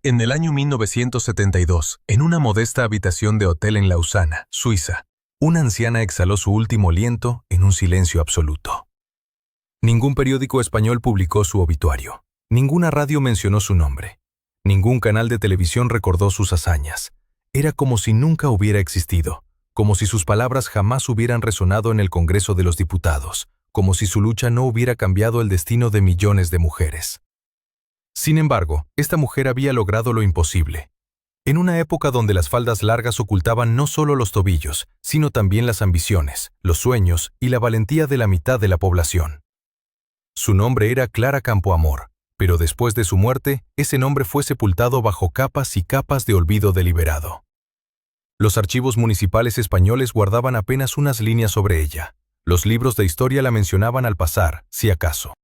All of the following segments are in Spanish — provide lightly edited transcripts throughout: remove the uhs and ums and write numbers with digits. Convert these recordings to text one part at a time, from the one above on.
En el año 1972, en una modesta habitación de hotel en Lausana, Suiza, una anciana exhaló su último aliento en un silencio absoluto. Ningún periódico español publicó su obituario. Ninguna radio mencionó su nombre. Ningún canal de televisión recordó sus hazañas. Era como si nunca hubiera existido, como si sus palabras jamás hubieran resonado en el Congreso de los Diputados, como si su lucha no hubiera cambiado el destino de millones de mujeres. Sin embargo, esta mujer había logrado lo imposible. En una época donde las faldas largas ocultaban no solo los tobillos, sino también las ambiciones, los sueños y la valentía de la mitad de la población. Su nombre era Clara Campoamor, pero después de su muerte, ese nombre fue sepultado bajo capas y capas de olvido deliberado. Los archivos municipales españoles guardaban apenas unas líneas sobre ella. Los libros de historia la mencionaban al pasar, si acaso.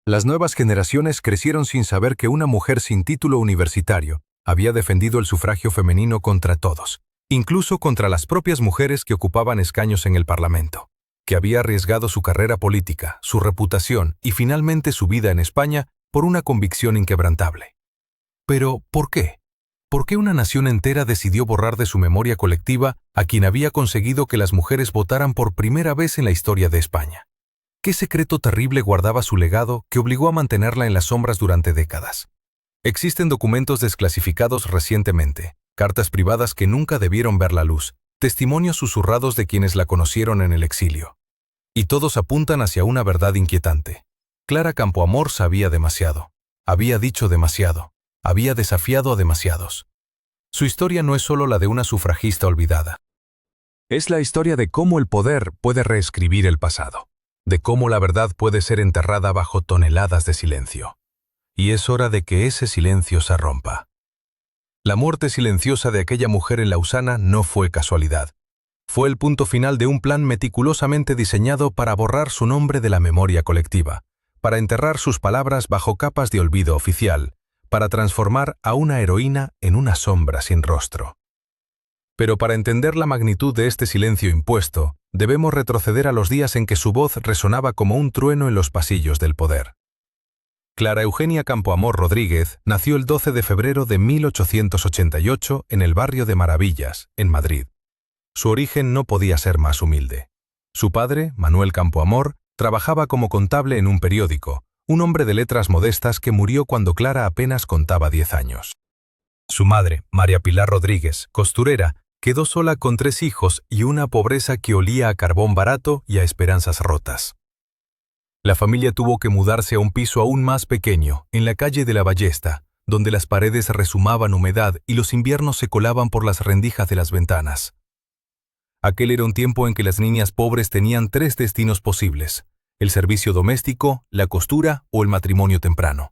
Las nuevas generaciones crecieron sin saber que una mujer sin título universitario había defendido el sufragio femenino contra todos, incluso contra las propias mujeres que ocupaban escaños en el Parlamento, que había arriesgado su carrera política, su reputación y finalmente su vida en España por una convicción inquebrantable. Pero, ¿por qué? ¿Por qué una nación entera decidió borrar de su memoria colectiva a quien había conseguido que las mujeres votaran por primera vez en la historia de España? ¿Qué secreto terrible guardaba su legado que obligó a mantenerla en las sombras durante décadas? Existen documentos desclasificados recientemente, cartas privadas que nunca debieron ver la luz, testimonios susurrados de quienes la conocieron en el exilio. Y todos apuntan hacia una verdad inquietante. Clara Campoamor sabía demasiado, había dicho demasiado, había desafiado a demasiados. Su historia no es solo la de una sufragista olvidada. Es la historia de cómo el poder puede reescribir el pasado, de cómo la verdad puede ser enterrada bajo toneladas de silencio. Y es hora de que ese silencio se rompa. La muerte silenciosa de aquella mujer en Lausana no fue casualidad. Fue el punto final de un plan meticulosamente diseñado para borrar su nombre de la memoria colectiva, para enterrar sus palabras bajo capas de olvido oficial, para transformar a una heroína en una sombra sin rostro. Pero para entender la magnitud de este silencio impuesto, debemos retroceder a los días en que su voz resonaba como un trueno en los pasillos del poder. Clara Eugenia Campoamor Rodríguez nació el 12 de febrero de 1888 en el barrio de Maravillas, en Madrid. Su origen no podía ser más humilde. Su padre, Manuel Campoamor, trabajaba como contable en un periódico, un hombre de letras modestas que murió cuando Clara apenas contaba 10 años. Su madre, María Pilar Rodríguez, costurera, quedó sola con 3 hijos y una pobreza que olía a carbón barato y a esperanzas rotas. La familia tuvo que mudarse a un piso aún más pequeño, en la calle de la Ballesta, donde las paredes rezumaban humedad y los inviernos se colaban por las rendijas de las ventanas. Aquel era un tiempo en que las niñas pobres tenían 3 destinos posibles: el servicio doméstico, la costura o el matrimonio temprano.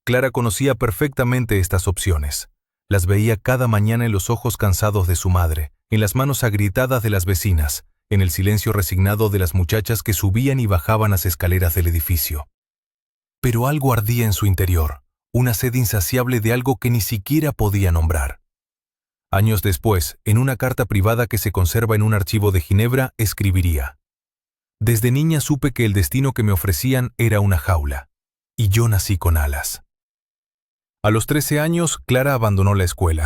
Clara conocía perfectamente estas opciones. Las veía cada mañana en los ojos cansados de su madre, en las manos agrietadas de las vecinas, en el silencio resignado de las muchachas que subían y bajaban las escaleras del edificio. Pero algo ardía en su interior, una sed insaciable de algo que ni siquiera podía nombrar. Años después, en una carta privada que se conserva en un archivo de Ginebra, escribiría: «Desde niña supe que el destino que me ofrecían era una jaula, y yo nací con alas». A los 13 años, Clara abandonó la escuela.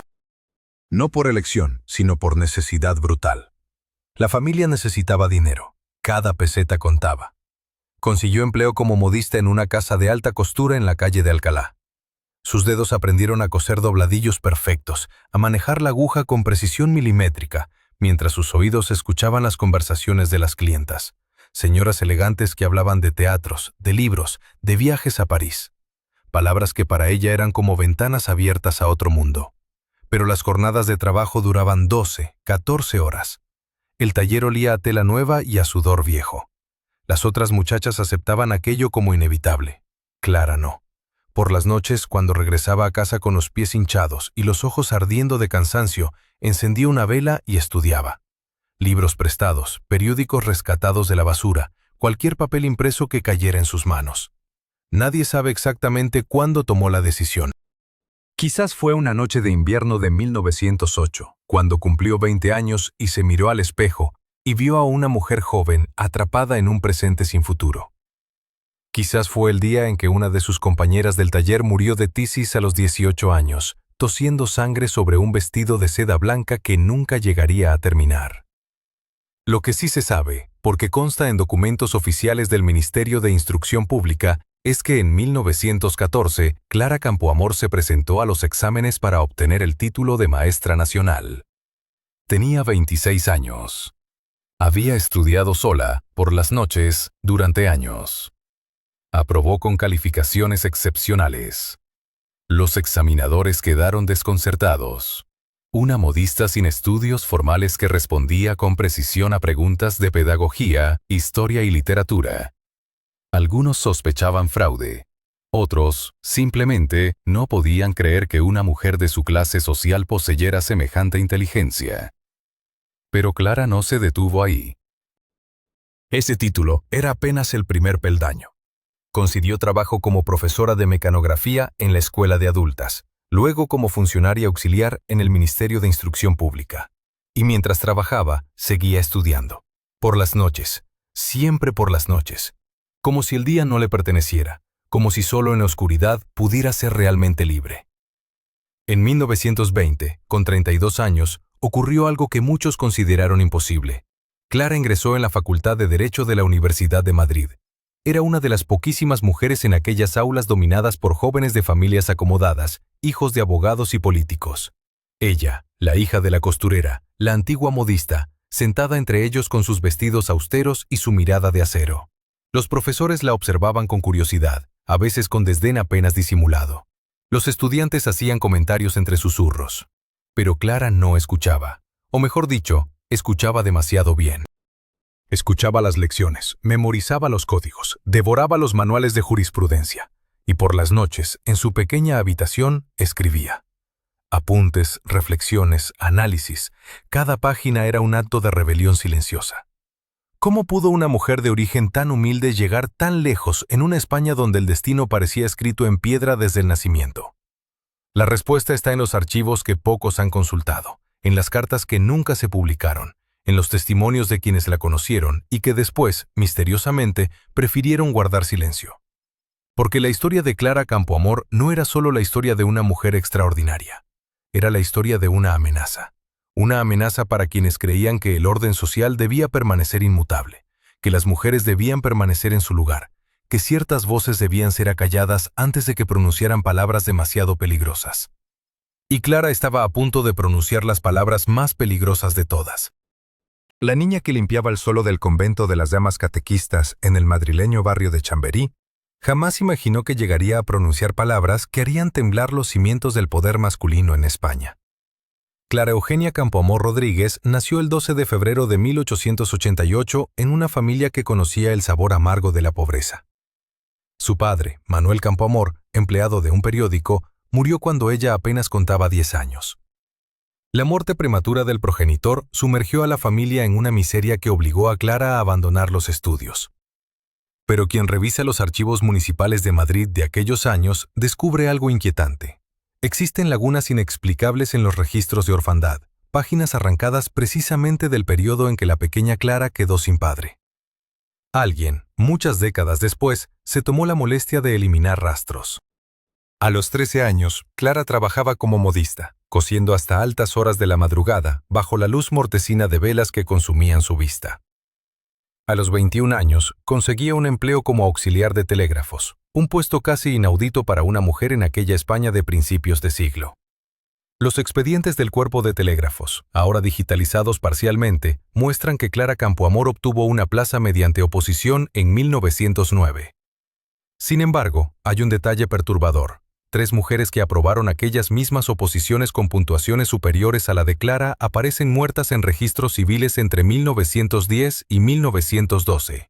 No por elección, sino por necesidad brutal. La familia necesitaba dinero. Cada peseta contaba. Consiguió empleo como modista en una casa de alta costura en la calle de Alcalá. Sus dedos aprendieron a coser dobladillos perfectos, a manejar la aguja con precisión milimétrica, mientras sus oídos escuchaban las conversaciones de las clientas. Señoras elegantes que hablaban de teatros, de libros, de viajes a París. Palabras que para ella eran como ventanas abiertas a otro mundo. Pero las jornadas de trabajo duraban 12, 14 horas. El taller olía a tela nueva y a sudor viejo. Las otras muchachas aceptaban aquello como inevitable. Clara no. Por las noches, cuando regresaba a casa con los pies hinchados y los ojos ardiendo de cansancio, encendía una vela y estudiaba. Libros prestados, periódicos rescatados de la basura, cualquier papel impreso que cayera en sus manos. Nadie sabe exactamente cuándo tomó la decisión. Quizás fue una noche de invierno de 1908, cuando cumplió 20 años y se miró al espejo y vio a una mujer joven atrapada en un presente sin futuro. Quizás fue el día en que una de sus compañeras del taller murió de tisis a los 18 años, tosiendo sangre sobre un vestido de seda blanca que nunca llegaría a terminar. Lo que sí se sabe, porque consta en documentos oficiales del Ministerio de Instrucción Pública, es que en 1914 Clara Campoamor se presentó a los exámenes para obtener el título de maestra nacional. Tenía 26 años. Había estudiado sola, por las noches, durante años. Aprobó con calificaciones excepcionales. Los examinadores quedaron desconcertados. Una modista sin estudios formales que respondía con precisión a preguntas de pedagogía, historia y literatura. Algunos sospechaban fraude. Otros, simplemente, no podían creer que una mujer de su clase social poseyera semejante inteligencia. Pero Clara no se detuvo ahí. Ese título era apenas el primer peldaño. Consiguió trabajo como profesora de mecanografía en la escuela de adultas, luego como funcionaria auxiliar en el Ministerio de Instrucción Pública. Y mientras trabajaba, seguía estudiando. Por las noches, siempre por las noches. Como si el día no le perteneciera, como si solo en la oscuridad pudiera ser realmente libre. En 1920, con 32 años, ocurrió algo que muchos consideraron imposible. Clara ingresó en la Facultad de Derecho de la Universidad de Madrid. Era una de las poquísimas mujeres en aquellas aulas dominadas por jóvenes de familias acomodadas, hijos de abogados y políticos. Ella, la hija de la costurera, la antigua modista, sentada entre ellos con sus vestidos austeros y su mirada de acero. Los profesores la observaban con curiosidad, a veces con desdén apenas disimulado. Los estudiantes hacían comentarios entre susurros. Pero Clara no escuchaba, o mejor dicho, escuchaba demasiado bien. Escuchaba las lecciones, memorizaba los códigos, devoraba los manuales de jurisprudencia, y por las noches, en su pequeña habitación, escribía. Apuntes, reflexiones, análisis, cada página era un acto de rebelión silenciosa. ¿Cómo pudo una mujer de origen tan humilde llegar tan lejos en una España donde el destino parecía escrito en piedra desde el nacimiento? La respuesta está en los archivos que pocos han consultado, en las cartas que nunca se publicaron, en los testimonios de quienes la conocieron y que después, misteriosamente, prefirieron guardar silencio. Porque la historia de Clara Campoamor no era solo la historia de una mujer extraordinaria. Era la historia de una amenaza. Una amenaza para quienes creían que el orden social debía permanecer inmutable, que las mujeres debían permanecer en su lugar, que ciertas voces debían ser acalladas antes de que pronunciaran palabras demasiado peligrosas. Y Clara estaba a punto de pronunciar las palabras más peligrosas de todas. La niña que limpiaba el suelo del convento de las damas catequistas en el madrileño barrio de Chamberí jamás imaginó que llegaría a pronunciar palabras que harían temblar los cimientos del poder masculino en España. Clara Eugenia Campoamor Rodríguez nació el 12 de febrero de 1888 en una familia que conocía el sabor amargo de la pobreza. Su padre, Manuel Campoamor, empleado de un periódico, murió cuando ella apenas contaba 10 años. La muerte prematura del progenitor sumergió a la familia en una miseria que obligó a Clara a abandonar los estudios. Pero quien revisa los archivos municipales de Madrid de aquellos años descubre algo inquietante. Existen lagunas inexplicables en los registros de orfandad, páginas arrancadas precisamente del periodo en que la pequeña Clara quedó sin padre. Alguien, muchas décadas después, se tomó la molestia de eliminar rastros. A los 13 años, Clara trabajaba como modista, cosiendo hasta altas horas de la madrugada, bajo la luz mortecina de velas que consumían su vista. A los 21 años, conseguía un empleo como auxiliar de telégrafos, un puesto casi inaudito para una mujer en aquella España de principios de siglo. Los expedientes del cuerpo de telégrafos, ahora digitalizados parcialmente, muestran que Clara Campoamor obtuvo una plaza mediante oposición en 1909. Sin embargo, hay un detalle perturbador. 3 mujeres que aprobaron aquellas mismas oposiciones con puntuaciones superiores a la de Clara aparecen muertas en registros civiles entre 1910 y 1912.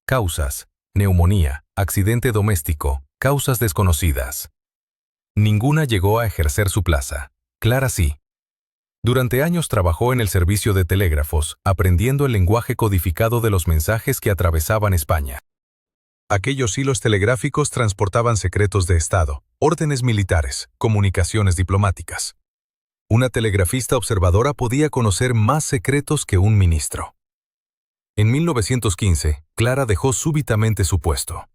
Causas: neumonía, accidente doméstico, causas desconocidas. Ninguna llegó a ejercer su plaza. Clara sí. Durante años trabajó en el servicio de telégrafos, aprendiendo el lenguaje codificado de los mensajes que atravesaban España. Aquellos hilos telegráficos transportaban secretos de Estado, órdenes militares, comunicaciones diplomáticas. Una telegrafista observadora podía conocer más secretos que un ministro. En 1915, Clara dejó súbitamente su puesto.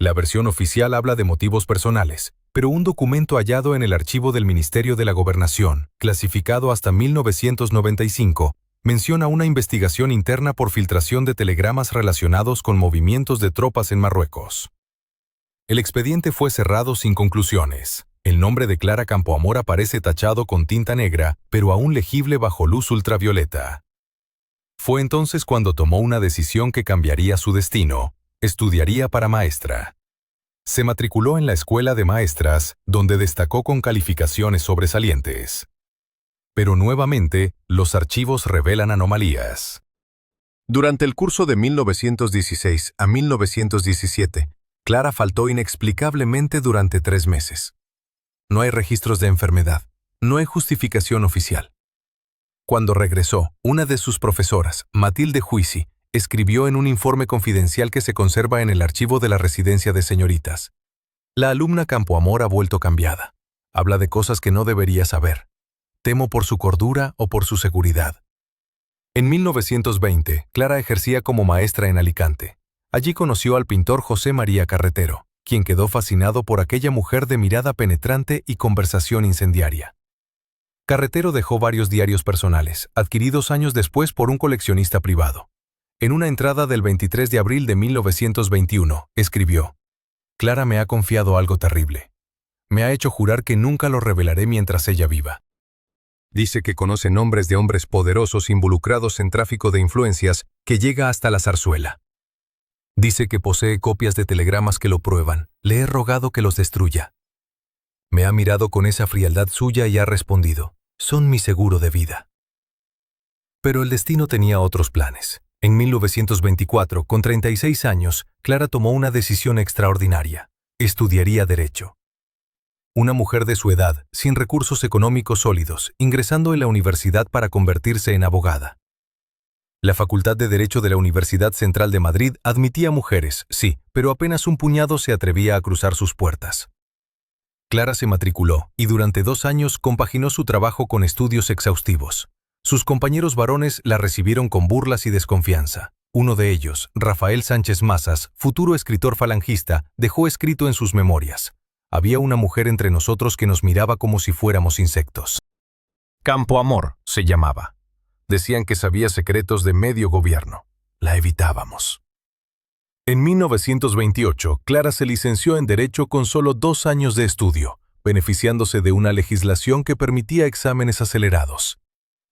La versión oficial habla de motivos personales, pero un documento hallado en el archivo del Ministerio de la Gobernación, clasificado hasta 1995, menciona una investigación interna por filtración de telegramas relacionados con movimientos de tropas en Marruecos. El expediente fue cerrado sin conclusiones. El nombre de Clara Campoamor aparece tachado con tinta negra, pero aún legible bajo luz ultravioleta. Fue entonces cuando tomó una decisión que cambiaría su destino. Estudiaría para maestra. Se matriculó en la Escuela de Maestras, donde destacó con calificaciones sobresalientes. Pero nuevamente, los archivos revelan anomalías. Durante el curso de 1916 a 1917, Clara faltó inexplicablemente durante 3 meses. No hay registros de enfermedad, no hay justificación oficial. Cuando regresó, una de sus profesoras, Matilde Juisi, escribió en un informe confidencial que se conserva en el archivo de la residencia de señoritas. La alumna Campoamor ha vuelto cambiada. Habla de cosas que no debería saber. Temo por su cordura o por su seguridad. En 1920, Clara ejercía como maestra en Alicante. Allí conoció al pintor José María Carretero, quien quedó fascinado por aquella mujer de mirada penetrante y conversación incendiaria. Carretero dejó varios diarios personales, adquiridos años después por un coleccionista privado. En una entrada del 23 de abril de 1921, escribió: «Clara me ha confiado algo terrible. Me ha hecho jurar que nunca lo revelaré mientras ella viva. Dice que conoce nombres de hombres poderosos involucrados en tráfico de influencias que llega hasta la zarzuela. Dice que posee copias de telegramas que lo prueban. Le he rogado que los destruya. Me ha mirado con esa frialdad suya y ha respondido: son mi seguro de vida». Pero el destino tenía otros planes. En 1924, con 36 años, Clara tomó una decisión extraordinaria. Estudiaría Derecho. Una mujer de su edad, sin recursos económicos sólidos, ingresando en la universidad para convertirse en abogada. La Facultad de Derecho de la Universidad Central de Madrid admitía mujeres, sí, pero apenas un puñado se atrevía a cruzar sus puertas. Clara se matriculó y durante 2 años compaginó su trabajo con estudios exhaustivos. Sus compañeros varones la recibieron con burlas y desconfianza. Uno de ellos, Rafael Sánchez Mazas, futuro escritor falangista, dejó escrito en sus memorias: «Había una mujer entre nosotros que nos miraba como si fuéramos insectos». Campoamor se llamaba. Decían que sabía secretos de medio gobierno. La evitábamos. En 1928, Clara se licenció en Derecho con solo 2 años de estudio, beneficiándose de una legislación que permitía exámenes acelerados.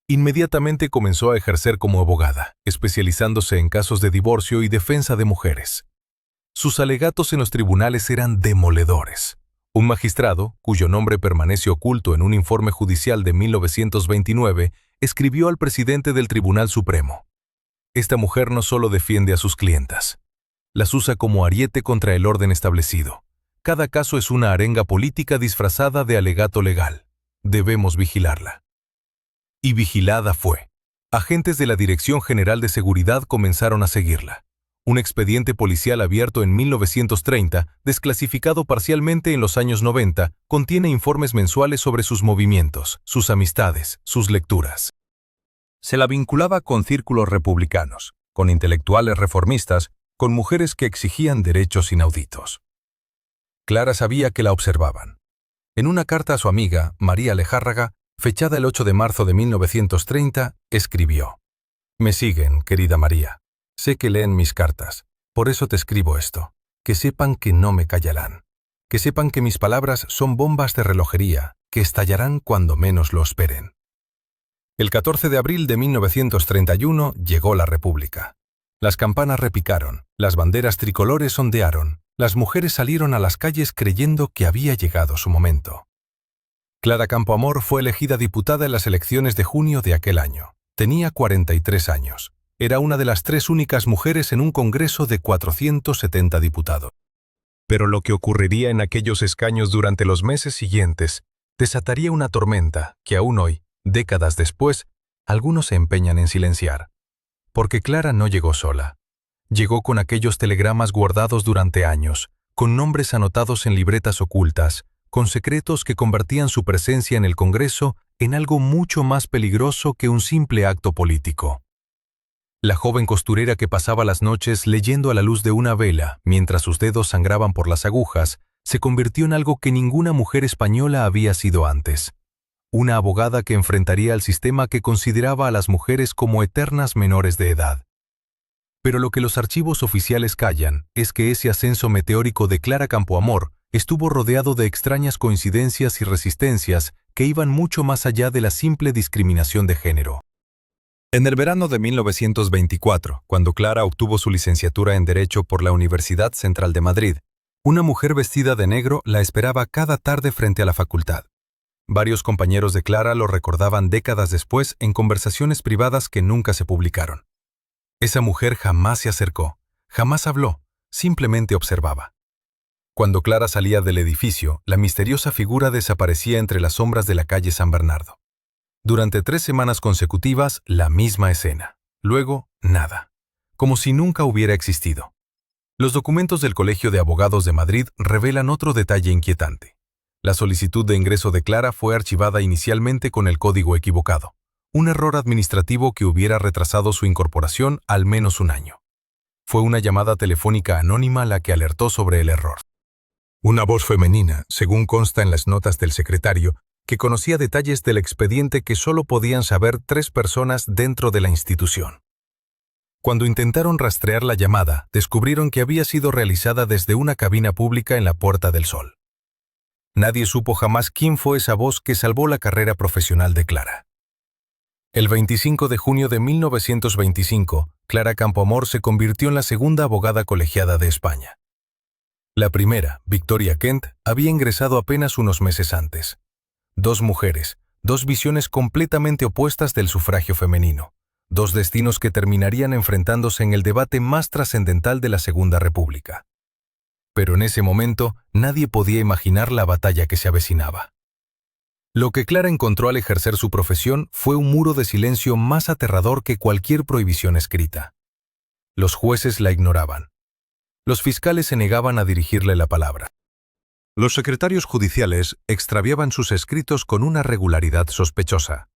Inmediatamente comenzó a ejercer como abogada, especializándose en casos de divorcio y defensa de mujeres. Sus alegatos en los tribunales eran demoledores. Un magistrado, cuyo nombre permanece oculto en un informe judicial de 1929, escribió al presidente del Tribunal Supremo: «Esta mujer no solo defiende a sus clientas, las usa como ariete contra el orden establecido. Cada caso es una arenga política disfrazada de alegato legal. Debemos vigilarla». Y vigilada fue. Agentes de la Dirección General de Seguridad comenzaron a seguirla. Un expediente policial abierto en 1930, desclasificado parcialmente en los años 90, contiene informes mensuales sobre sus movimientos, sus amistades, sus lecturas. Se la vinculaba con círculos republicanos, con intelectuales reformistas, con mujeres que exigían derechos inauditos. Clara sabía que la observaban. En una carta a su amiga, María Lejárraga, fechada el 8 de marzo de 1930, escribió: «Me siguen, querida María. Sé que leen mis cartas. Por eso te escribo esto. Que sepan que no me callarán. Que sepan que mis palabras son bombas de relojería, que estallarán cuando menos lo esperen». El 14 de abril de 1931 llegó la República. Las campanas repicaron, las banderas tricolores ondearon, las mujeres salieron a las calles creyendo que había llegado su momento. Clara Campoamor fue elegida diputada en las elecciones de junio de aquel año. Tenía 43 años. Era una de las 3 únicas mujeres en un congreso de 470 diputados. Pero lo que ocurriría en aquellos escaños durante los meses siguientes desataría una tormenta que aún hoy, décadas después, algunos se empeñan en silenciar. Porque Clara no llegó sola. Llegó con aquellos telegramas guardados durante años, con nombres anotados en libretas ocultas, con secretos que convertían su presencia en el Congreso en algo mucho más peligroso que un simple acto político. La joven costurera que pasaba las noches leyendo a la luz de una vela mientras sus dedos sangraban por las agujas, se convirtió en algo que ninguna mujer española había sido antes. Una abogada que enfrentaría al sistema que consideraba a las mujeres como eternas menores de edad. Pero lo que los archivos oficiales callan es que ese ascenso meteórico de Clara Campoamor estuvo rodeado de extrañas coincidencias y resistencias que iban mucho más allá de la simple discriminación de género. En el verano de 1924, cuando Clara obtuvo su licenciatura en Derecho por la Universidad Central de Madrid, una mujer vestida de negro la esperaba cada tarde frente a la facultad. Varios compañeros de Clara lo recordaban décadas después en conversaciones privadas que nunca se publicaron. Esa mujer jamás se acercó, jamás habló, simplemente observaba. Cuando Clara salía del edificio, la misteriosa figura desaparecía entre las sombras de la calle San Bernardo. Durante 3 semanas consecutivas, la misma escena. Luego, nada. Como si nunca hubiera existido. Los documentos del Colegio de Abogados de Madrid revelan otro detalle inquietante. La solicitud de ingreso de Clara fue archivada inicialmente con el código equivocado. Un error administrativo que hubiera retrasado su incorporación al menos 1 año. Fue una llamada telefónica anónima la que alertó sobre el error. Una voz femenina, según consta en las notas del secretario, que conocía detalles del expediente que solo podían saber 3 personas dentro de la institución. Cuando intentaron rastrear la llamada, descubrieron que había sido realizada desde una cabina pública en la Puerta del Sol. Nadie supo jamás quién fue esa voz que salvó la carrera profesional de Clara. El 25 de junio de 1925, Clara Campoamor se convirtió en la segunda abogada colegiada de España. La primera, Victoria Kent, había ingresado apenas unos meses antes. 2 mujeres, 2 visiones completamente opuestas del sufragio femenino, 2 destinos que terminarían enfrentándose en el debate más trascendental de la Segunda República. Pero en ese momento nadie podía imaginar la batalla que se avecinaba. Lo que Clara encontró al ejercer su profesión fue un muro de silencio más aterrador que cualquier prohibición escrita. Los jueces la ignoraban. Los fiscales se negaban a dirigirle la palabra. Los secretarios judiciales extraviaban sus escritos con una regularidad sospechosa.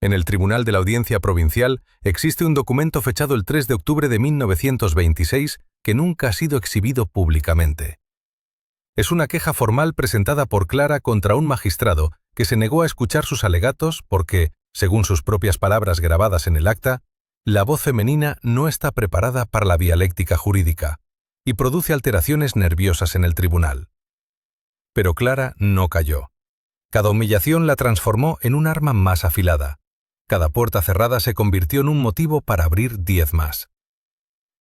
En el Tribunal de la Audiencia Provincial existe un documento fechado el 3 de octubre de 1926 que nunca ha sido exhibido públicamente. Es una queja formal presentada por Clara contra un magistrado que se negó a escuchar sus alegatos porque, según sus propias palabras grabadas en el acta, la voz femenina no está preparada para la dialéctica jurídica y produce alteraciones nerviosas en el tribunal. Pero Clara no cayó. Cada humillación la transformó en un arma más afilada. Cada puerta cerrada se convirtió en un motivo para abrir 10 más.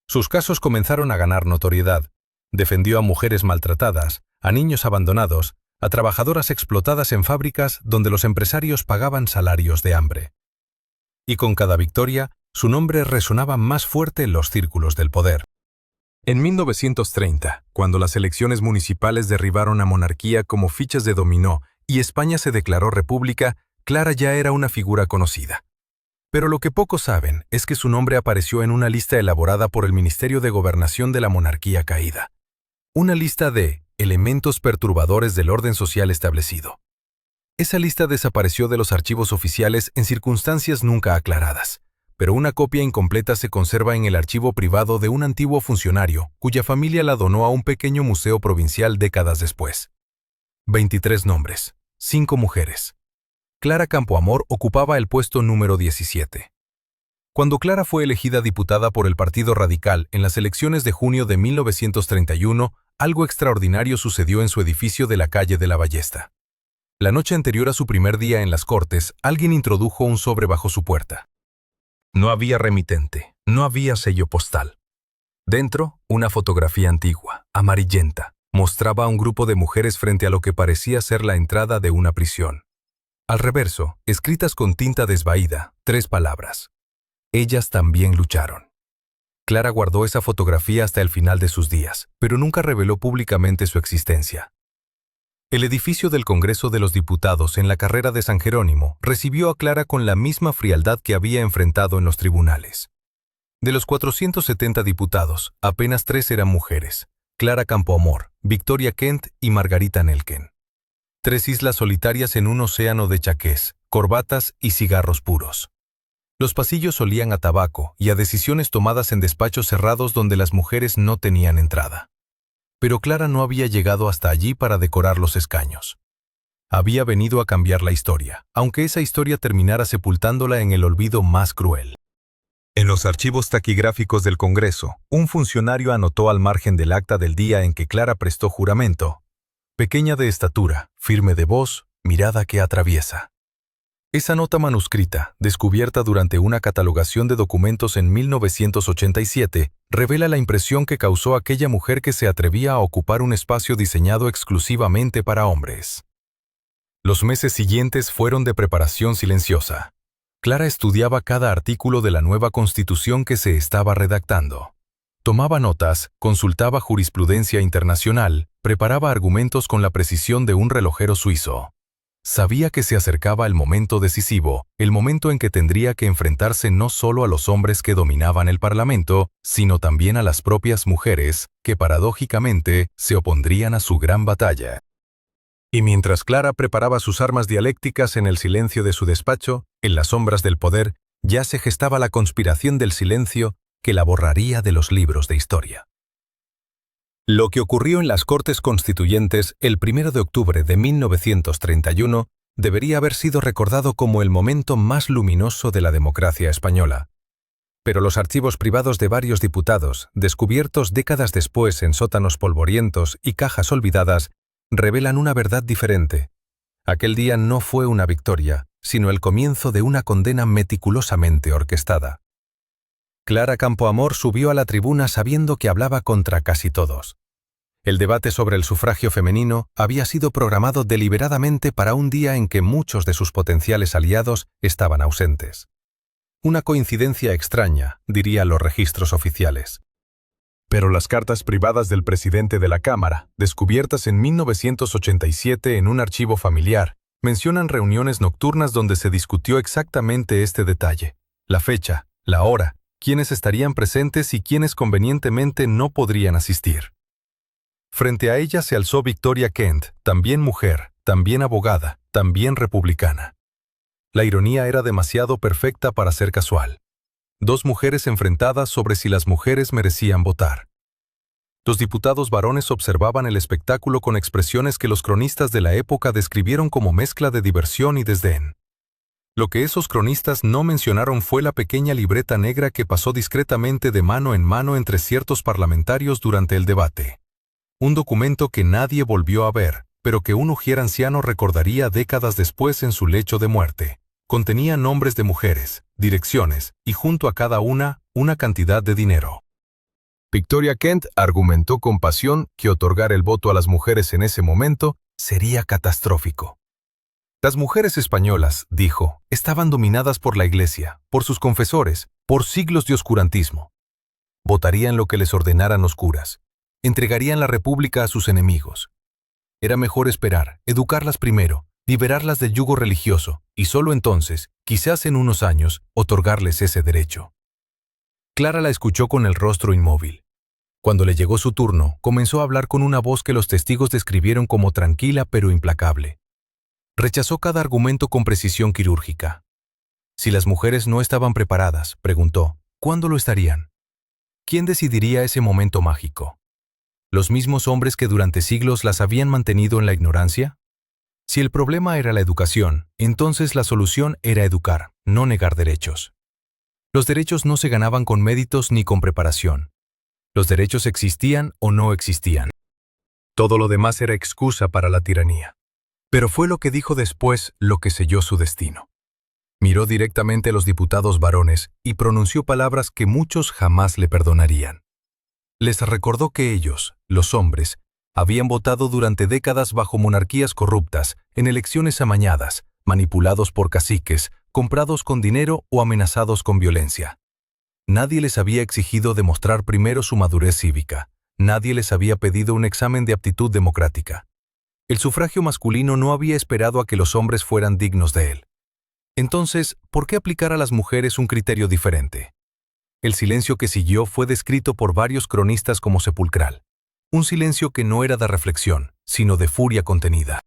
Sus casos comenzaron a ganar notoriedad. Defendió a mujeres maltratadas, a niños abandonados, a trabajadoras explotadas en fábricas donde los empresarios pagaban salarios de hambre. Y con cada victoria, su nombre resonaba más fuerte en los círculos del poder. En 1930, cuando las elecciones municipales derribaron a monarquía como fichas de dominó y España se declaró república, Clara ya era una figura conocida. Pero lo que pocos saben es que su nombre apareció en una lista elaborada por el Ministerio de Gobernación de la monarquía caída. Una lista de elementos perturbadores del orden social establecido. Esa lista desapareció de los archivos oficiales en circunstancias nunca aclaradas, pero una copia incompleta se conserva en el archivo privado de un antiguo funcionario cuya familia la donó a un pequeño museo provincial décadas después. 23 nombres, 5 mujeres. Clara Campoamor ocupaba el puesto número 17. Cuando Clara fue elegida diputada por el Partido Radical en las elecciones de junio de 1931, algo extraordinario sucedió en su edificio de la calle de la Ballesta. La noche anterior a su primer día en las Cortes, alguien introdujo un sobre bajo su puerta. No había remitente, no había sello postal. Dentro, una fotografía antigua, amarillenta, mostraba a un grupo de mujeres frente a lo que parecía ser la entrada de una prisión. Al reverso, escritas con tinta desvaída, 3 palabras. Ellas también lucharon. Clara guardó esa fotografía hasta el final de sus días, pero nunca reveló públicamente su existencia. El edificio del Congreso de los Diputados en la carrera de San Jerónimo recibió a Clara con la misma frialdad que había enfrentado en los tribunales. De los 470 diputados, apenas 3 eran mujeres: Clara Campoamor, Victoria Kent y Margarita Nelken. 3 islas solitarias en un océano de chaqués, corbatas y cigarros puros. Los pasillos olían a tabaco y a decisiones tomadas en despachos cerrados donde las mujeres no tenían entrada. Pero Clara no había llegado hasta allí para decorar los escaños. Había venido a cambiar la historia, aunque esa historia terminara sepultándola en el olvido más cruel. En los archivos taquigráficos del Congreso, un funcionario anotó al margen del acta del día en que Clara prestó juramento: pequeña de estatura, firme de voz, mirada que atraviesa. Esa nota manuscrita, descubierta durante una catalogación de documentos en 1987, revela la impresión que causó aquella mujer que se atrevía a ocupar un espacio diseñado exclusivamente para hombres. Los meses siguientes fueron de preparación silenciosa. Clara estudiaba cada artículo de la nueva Constitución que se estaba redactando. Tomaba notas, consultaba jurisprudencia internacional, preparaba argumentos con la precisión de un relojero suizo. Sabía que se acercaba el momento decisivo, el momento en que tendría que enfrentarse no solo a los hombres que dominaban el Parlamento, sino también a las propias mujeres, que paradójicamente se opondrían a su gran batalla. Y mientras Clara preparaba sus armas dialécticas en el silencio de su despacho, en las sombras del poder, ya se gestaba la conspiración del silencio que la borraría de los libros de historia. Lo que ocurrió en las Cortes Constituyentes el 1 de octubre de 1931 debería haber sido recordado como el momento más luminoso de la democracia española. Pero los archivos privados de varios diputados, descubiertos décadas después en sótanos polvorientos y cajas olvidadas, revelan una verdad diferente. Aquel día no fue una victoria, sino el comienzo de una condena meticulosamente orquestada. Clara Campoamor subió a la tribuna sabiendo que hablaba contra casi todos. El debate sobre el sufragio femenino había sido programado deliberadamente para un día en que muchos de sus potenciales aliados estaban ausentes. Una coincidencia extraña, dirían los registros oficiales. Pero las cartas privadas del presidente de la Cámara, descubiertas en 1987 en un archivo familiar, mencionan reuniones nocturnas donde se discutió exactamente este detalle: la fecha, la hora, quiénes estarían presentes y quiénes convenientemente no podrían asistir. Frente a ella se alzó Victoria Kent, también mujer, también abogada, también republicana. La ironía era demasiado perfecta para ser casual. Dos mujeres enfrentadas sobre si las mujeres merecían votar. Los diputados varones observaban el espectáculo con expresiones que los cronistas de la época describieron como mezcla de diversión y desdén. Lo que esos cronistas no mencionaron fue la pequeña libreta negra que pasó discretamente de mano en mano entre ciertos parlamentarios durante el debate. Un documento que nadie volvió a ver, pero que un ujier anciano recordaría décadas después en su lecho de muerte. Contenía nombres de mujeres, direcciones, y junto a cada una cantidad de dinero. Victoria Kent argumentó con pasión que otorgar el voto a las mujeres en ese momento sería catastrófico. Las mujeres españolas, dijo, estaban dominadas por la Iglesia, por sus confesores, por siglos de oscurantismo. Votarían lo que les ordenaran los curas. Entregarían la República a sus enemigos. Era mejor esperar, educarlas primero, liberarlas del yugo religioso, y solo entonces, quizás en unos años, otorgarles ese derecho. Clara la escuchó con el rostro inmóvil. Cuando le llegó su turno, comenzó a hablar con una voz que los testigos describieron como tranquila pero implacable. Rechazó cada argumento con precisión quirúrgica. Si las mujeres no estaban preparadas, preguntó, ¿cuándo lo estarían? ¿Quién decidiría ese momento mágico? ¿Los mismos hombres que durante siglos las habían mantenido en la ignorancia? Si el problema era la educación, entonces la solución era educar, no negar derechos. Los derechos no se ganaban con méritos ni con preparación. Los derechos existían o no existían. Todo lo demás era excusa para la tiranía. Pero fue lo que dijo después lo que selló su destino. Miró directamente a los diputados varones y pronunció palabras que muchos jamás le perdonarían. Les recordó que ellos, los hombres, habían votado durante décadas bajo monarquías corruptas, en elecciones amañadas, manipulados por caciques, comprados con dinero o amenazados con violencia. Nadie les había exigido demostrar primero su madurez cívica. Nadie les había pedido un examen de aptitud democrática. El sufragio masculino no había esperado a que los hombres fueran dignos de él. Entonces, ¿por qué aplicar a las mujeres un criterio diferente? El silencio que siguió fue descrito por varios cronistas como sepulcral. Un silencio que no era de reflexión, sino de furia contenida.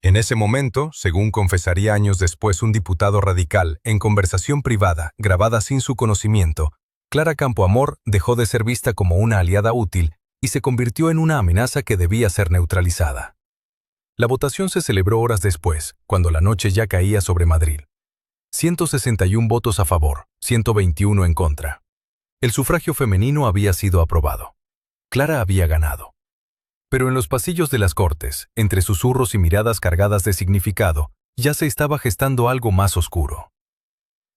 En ese momento, según confesaría años después un diputado radical, en conversación privada, grabada sin su conocimiento, Clara Campoamor dejó de ser vista como una aliada útil y se convirtió en una amenaza que debía ser neutralizada. La votación se celebró horas después, cuando la noche ya caía sobre Madrid. 161 votos a favor, 121 en contra. El sufragio femenino había sido aprobado. Clara había ganado. Pero en los pasillos de las Cortes, entre susurros y miradas cargadas de significado, ya se estaba gestando algo más oscuro.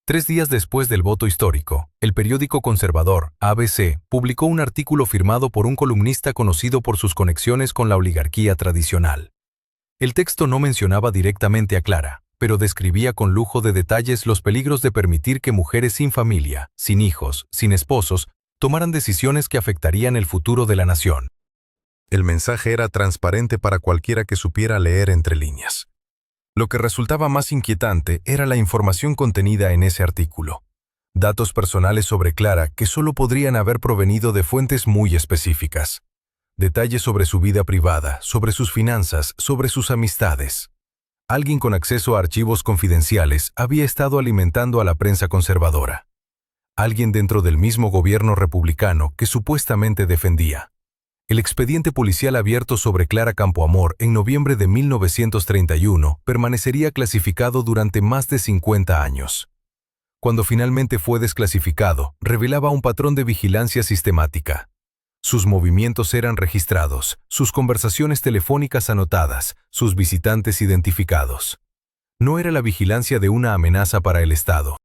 3 días después del voto histórico, el periódico conservador ABC publicó un artículo firmado por un columnista conocido por sus conexiones con la oligarquía tradicional. El texto no mencionaba directamente a Clara, pero describía con lujo de detalles los peligros de permitir que mujeres sin familia, sin hijos, sin esposos, tomaran decisiones que afectarían el futuro de la nación. El mensaje era transparente para cualquiera que supiera leer entre líneas. Lo que resultaba más inquietante era la información contenida en ese artículo. Datos personales sobre Clara que solo podrían haber provenido de fuentes muy específicas. Detalles sobre su vida privada, sobre sus finanzas, sobre sus amistades. Alguien con acceso a archivos confidenciales había estado alimentando a la prensa conservadora. Alguien dentro del mismo gobierno republicano que supuestamente defendía. El expediente policial abierto sobre Clara Campoamor en noviembre de 1931 permanecería clasificado durante más de 50 años. Cuando finalmente fue desclasificado, revelaba un patrón de vigilancia sistemática. Sus movimientos eran registrados, sus conversaciones telefónicas anotadas, sus visitantes identificados. No era la vigilancia de una amenaza para el Estado.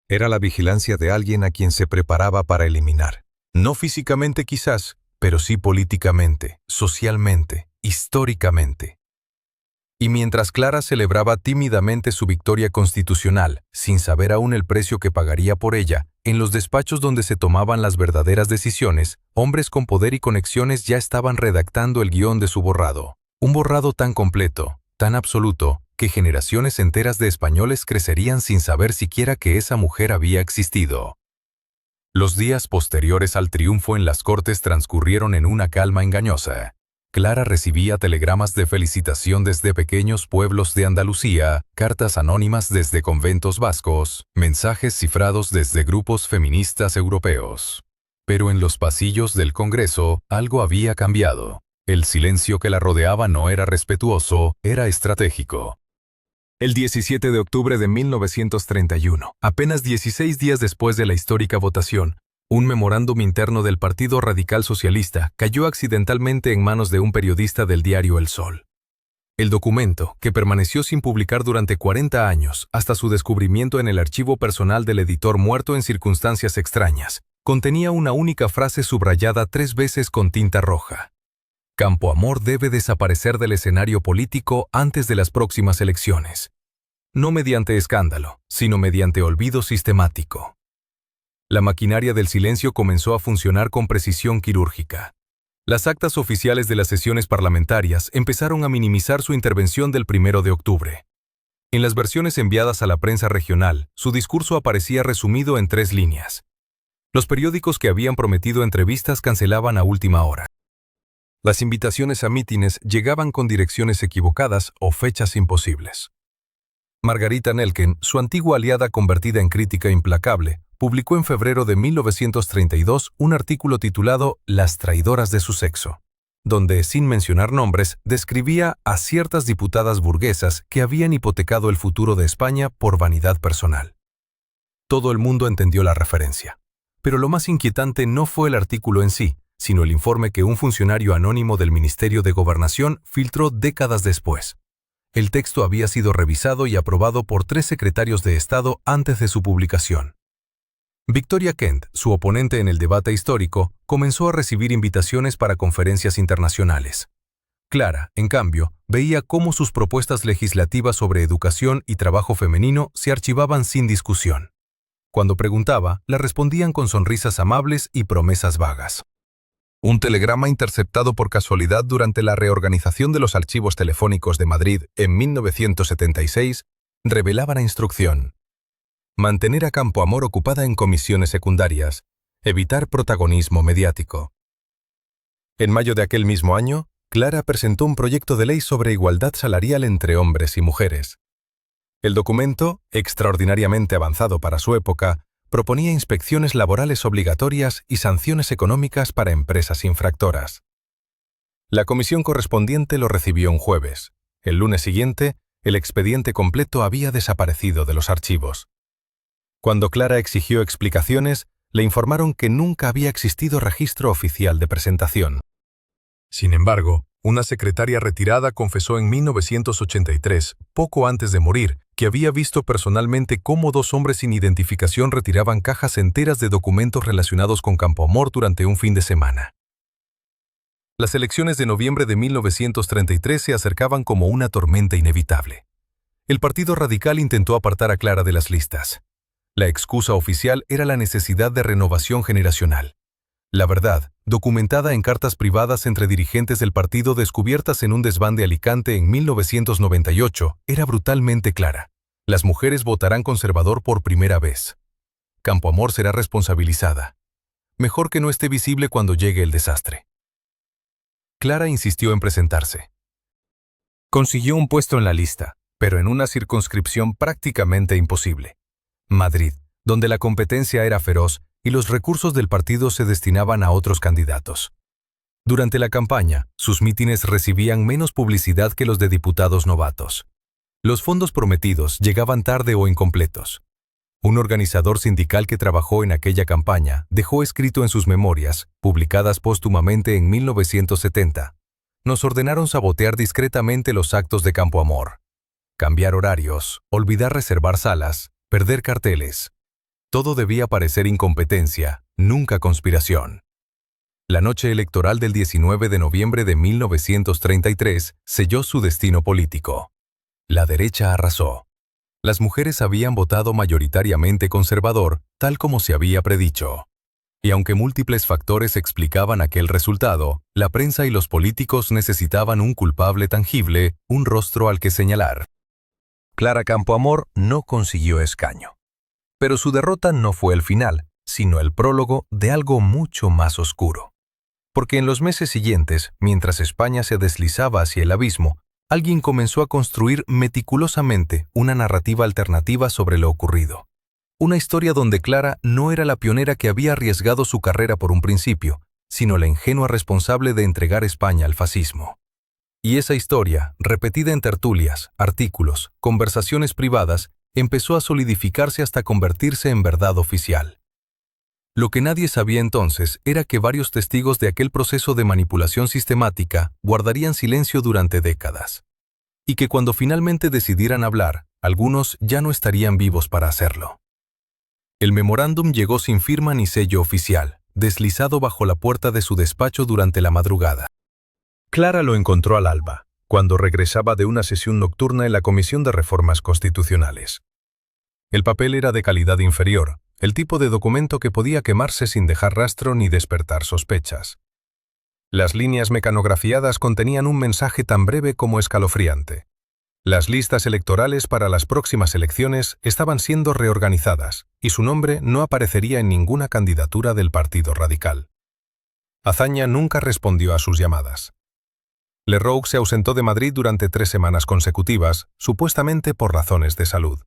Era la vigilancia de alguien a quien se preparaba para eliminar. No físicamente quizás, pero sí políticamente, socialmente, históricamente. Y mientras Clara celebraba tímidamente su victoria constitucional, sin saber aún el precio que pagaría por ella, en los despachos donde se tomaban las verdaderas decisiones, hombres con poder y conexiones ya estaban redactando el guión de su borrado. Un borrado tan completo, tan absoluto, que generaciones enteras de españoles crecerían sin saber siquiera que esa mujer había existido. Los días posteriores al triunfo en las Cortes transcurrieron en una calma engañosa. Clara recibía telegramas de felicitación desde pequeños pueblos de Andalucía, cartas anónimas desde conventos vascos, mensajes cifrados desde grupos feministas europeos. Pero en los pasillos del Congreso algo había cambiado. El silencio que la rodeaba no era respetuoso, era estratégico. El 17 de octubre de 1931, apenas 16 días después de la histórica votación, un memorándum interno del Partido Radical Socialista cayó accidentalmente en manos de un periodista del diario El Sol. El documento, que permaneció sin publicar durante 40 años, hasta su descubrimiento en el archivo personal del editor muerto en circunstancias extrañas, contenía una única frase subrayada 3 veces con tinta roja. Campoamor debe desaparecer del escenario político antes de las próximas elecciones. No mediante escándalo, sino mediante olvido sistemático. La maquinaria del silencio comenzó a funcionar con precisión quirúrgica. Las actas oficiales de las sesiones parlamentarias empezaron a minimizar su intervención del 1 de octubre. En las versiones enviadas a la prensa regional, su discurso aparecía resumido en 3 líneas. Los periódicos que habían prometido entrevistas cancelaban a última hora. Las invitaciones a mítines llegaban con direcciones equivocadas o fechas imposibles. Margarita Nelken, su antigua aliada convertida en crítica implacable, publicó en febrero de 1932 un artículo titulado Las traidoras de su sexo, donde, sin mencionar nombres, describía a ciertas diputadas burguesas que habían hipotecado el futuro de España por vanidad personal. Todo el mundo entendió la referencia. Pero lo más inquietante no fue el artículo en sí, sino el informe que un funcionario anónimo del Ministerio de Gobernación filtró décadas después. El texto había sido revisado y aprobado por 3 secretarios de Estado antes de su publicación. Victoria Kent, su oponente en el debate histórico, comenzó a recibir invitaciones para conferencias internacionales. Clara, en cambio, veía cómo sus propuestas legislativas sobre educación y trabajo femenino se archivaban sin discusión. Cuando preguntaba, la respondían con sonrisas amables y promesas vagas. Un telegrama interceptado por casualidad durante la reorganización de los archivos telefónicos de Madrid en 1976 revelaba la instrucción: mantener a Campoamor ocupada en comisiones secundarias, evitar protagonismo mediático. En mayo de aquel mismo año, Clara presentó un proyecto de ley sobre igualdad salarial entre hombres y mujeres. El documento, extraordinariamente avanzado para su época, proponía inspecciones laborales obligatorias y sanciones económicas para empresas infractoras. La comisión correspondiente lo recibió un jueves. El lunes siguiente, el expediente completo había desaparecido de los archivos. Cuando Clara exigió explicaciones, le informaron que nunca había existido registro oficial de presentación. Sin embargo, una secretaria retirada confesó en 1983, poco antes de morir, que había visto personalmente cómo dos hombres sin identificación retiraban cajas enteras de documentos relacionados con Campoamor durante un fin de semana. Las elecciones de noviembre de 1933 se acercaban como una tormenta inevitable. El Partido Radical intentó apartar a Clara de las listas. La excusa oficial era la necesidad de renovación generacional. La verdad, documentada en cartas privadas entre dirigentes del partido descubiertas en un desván de Alicante en 1998, era brutalmente clara. Las mujeres votarán conservador por primera vez. Campoamor será responsabilizada. Mejor que no esté visible cuando llegue el desastre. Clara insistió en presentarse. Consiguió un puesto en la lista, pero en una circunscripción prácticamente imposible. Madrid, donde la competencia era feroz y los recursos del partido se destinaban a otros candidatos. Durante la campaña, sus mítines recibían menos publicidad que los de diputados novatos. Los fondos prometidos llegaban tarde o incompletos. Un organizador sindical que trabajó en aquella campaña dejó escrito en sus memorias, publicadas póstumamente en 1970, nos ordenaron sabotear discretamente los actos de Campoamor. Cambiar horarios, olvidar reservar salas, perder carteles. Todo debía parecer incompetencia, nunca conspiración. La noche electoral del 19 de noviembre de 1933 selló su destino político. La derecha arrasó. Las mujeres habían votado mayoritariamente conservador, tal como se había predicho. Y aunque múltiples factores explicaban aquel resultado, la prensa y los políticos necesitaban un culpable tangible, un rostro al que señalar. Clara Campoamor no consiguió escaño. Pero su derrota no fue el final, sino el prólogo de algo mucho más oscuro. Porque en los meses siguientes, mientras España se deslizaba hacia el abismo, alguien comenzó a construir meticulosamente una narrativa alternativa sobre lo ocurrido. Una historia donde Clara no era la pionera que había arriesgado su carrera por un principio, sino la ingenua responsable de entregar España al fascismo. Y esa historia, repetida en tertulias, artículos, conversaciones privadas, empezó a solidificarse hasta convertirse en verdad oficial. Lo que nadie sabía entonces era que varios testigos de aquel proceso de manipulación sistemática guardarían silencio durante décadas. Y que cuando finalmente decidieran hablar, algunos ya no estarían vivos para hacerlo. El memorándum llegó sin firma ni sello oficial, deslizado bajo la puerta de su despacho durante la madrugada. Clara lo encontró al alba, cuando regresaba de una sesión nocturna en la Comisión de Reformas Constitucionales. El papel era de calidad inferior, el tipo de documento que podía quemarse sin dejar rastro ni despertar sospechas. Las líneas mecanografiadas contenían un mensaje tan breve como escalofriante. Las listas electorales para las próximas elecciones estaban siendo reorganizadas, y su nombre no aparecería en ninguna candidatura del Partido Radical. Azaña nunca respondió a sus llamadas. Leroux se ausentó de Madrid durante 3 semanas consecutivas, supuestamente por razones de salud.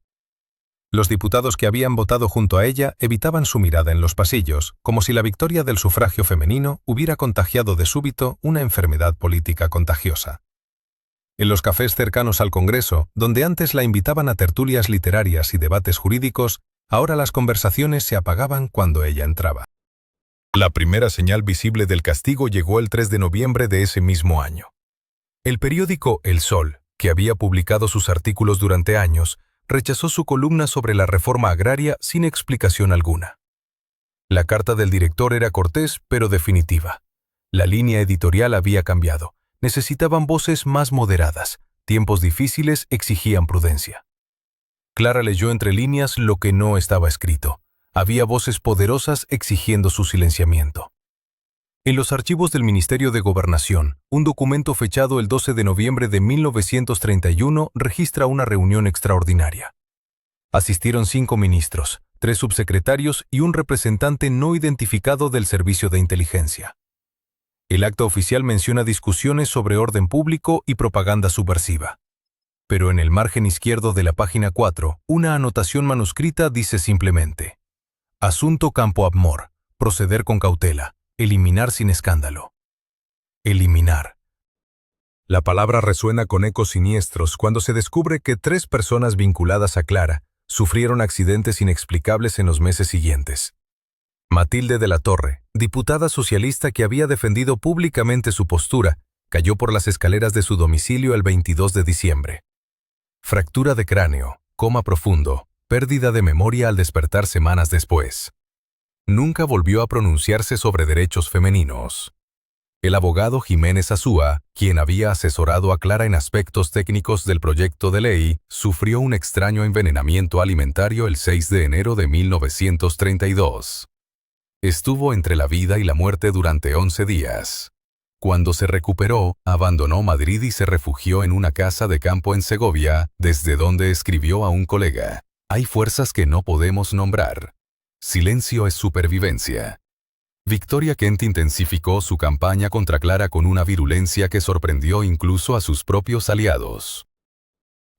Los diputados que habían votado junto a ella evitaban su mirada en los pasillos, como si la victoria del sufragio femenino hubiera contagiado de súbito una enfermedad política contagiosa. En los cafés cercanos al Congreso, donde antes la invitaban a tertulias literarias y debates jurídicos, ahora las conversaciones se apagaban cuando ella entraba. La primera señal visible del castigo llegó el 3 de noviembre de ese mismo año. El periódico El Sol, que había publicado sus artículos durante años, rechazó su columna sobre la reforma agraria sin explicación alguna. La carta del director era cortés pero definitiva. La línea editorial había cambiado. Necesitaban voces más moderadas. Tiempos difíciles exigían prudencia. Clara leyó entre líneas lo que no estaba escrito. Había voces poderosas exigiendo su silenciamiento. En los archivos del Ministerio de Gobernación, un documento fechado el 12 de noviembre de 1931 registra una reunión extraordinaria. Asistieron 5 ministros, 3 subsecretarios y un representante no identificado del Servicio de Inteligencia. El acta oficial menciona discusiones sobre orden público y propaganda subversiva. Pero en el margen izquierdo de la página 4, una anotación manuscrita dice simplemente: Asunto Campo Amor, proceder con cautela, eliminar sin escándalo. Eliminar. La palabra resuena con ecos siniestros cuando se descubre que 3 personas vinculadas a Clara sufrieron accidentes inexplicables en los meses siguientes. Matilde de la Torre, diputada socialista que había defendido públicamente su postura, cayó por las escaleras de su domicilio el 22 de diciembre. Fractura de cráneo, coma profundo, pérdida de memoria al despertar semanas después. Nunca volvió a pronunciarse sobre derechos femeninos. El abogado Jiménez Azúa, quien había asesorado a Clara en aspectos técnicos del proyecto de ley, sufrió un extraño envenenamiento alimentario el 6 de enero de 1932. Estuvo entre la vida y la muerte durante 11 días. Cuando se recuperó, abandonó Madrid y se refugió en una casa de campo en Segovia, desde donde escribió a un colega: «Hay fuerzas que no podemos nombrar. Silencio es supervivencia». Victoria Kent intensificó su campaña contra Clara con una virulencia que sorprendió incluso a sus propios aliados.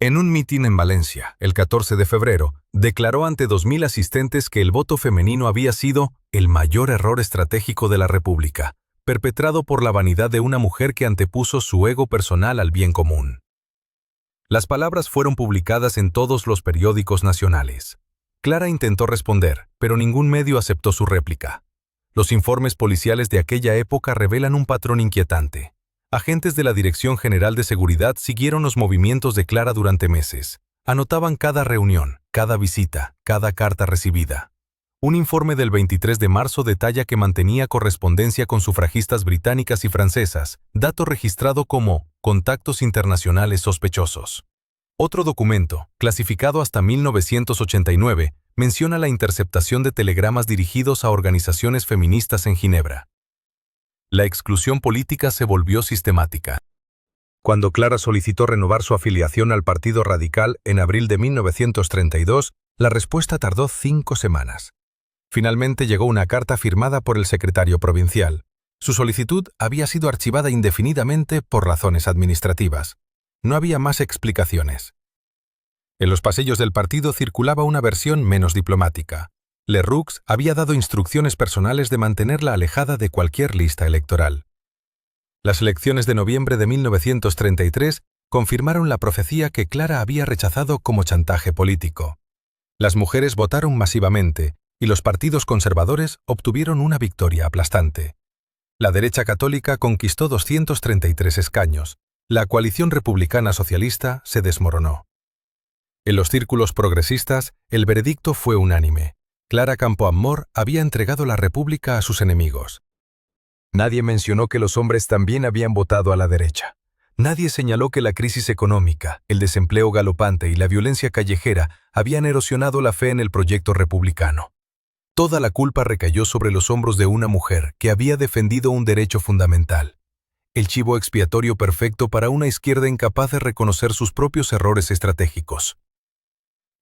En un mitin en Valencia, el 14 de febrero, declaró ante 2.000 asistentes que el voto femenino había sido el mayor error estratégico de la República, perpetrado por la vanidad de una mujer que antepuso su ego personal al bien común. Las palabras fueron publicadas en todos los periódicos nacionales. Clara intentó responder, pero ningún medio aceptó su réplica. Los informes policiales de aquella época revelan un patrón inquietante. Agentes de la Dirección General de Seguridad siguieron los movimientos de Clara durante meses. Anotaban cada reunión, cada visita, cada carta recibida. Un informe del 23 de marzo detalla que mantenía correspondencia con sufragistas británicas y francesas, dato registrado como contactos internacionales sospechosos. Otro documento, clasificado hasta 1989, menciona la interceptación de telegramas dirigidos a organizaciones feministas en Ginebra. La exclusión política se volvió sistemática. Cuando Clara solicitó renovar su afiliación al Partido Radical en abril de 1932, la respuesta tardó 5 semanas. Finalmente llegó una carta firmada por el secretario provincial. Su solicitud había sido archivada indefinidamente por razones administrativas. No había más explicaciones. En los pasillos del partido circulaba una versión menos diplomática. Leroux había dado instrucciones personales de mantenerla alejada de cualquier lista electoral. Las elecciones de noviembre de 1933 confirmaron la profecía que Clara había rechazado como chantaje político. Las mujeres votaron masivamente y los partidos conservadores obtuvieron una victoria aplastante. La derecha católica conquistó 233 escaños. La coalición republicana socialista se desmoronó. En los círculos progresistas, el veredicto fue unánime. Clara Campoamor había entregado la República a sus enemigos. Nadie mencionó que los hombres también habían votado a la derecha. Nadie señaló que la crisis económica, el desempleo galopante y la violencia callejera habían erosionado la fe en el proyecto republicano. Toda la culpa recayó sobre los hombros de una mujer que había defendido un derecho fundamental. El chivo expiatorio perfecto para una izquierda incapaz de reconocer sus propios errores estratégicos.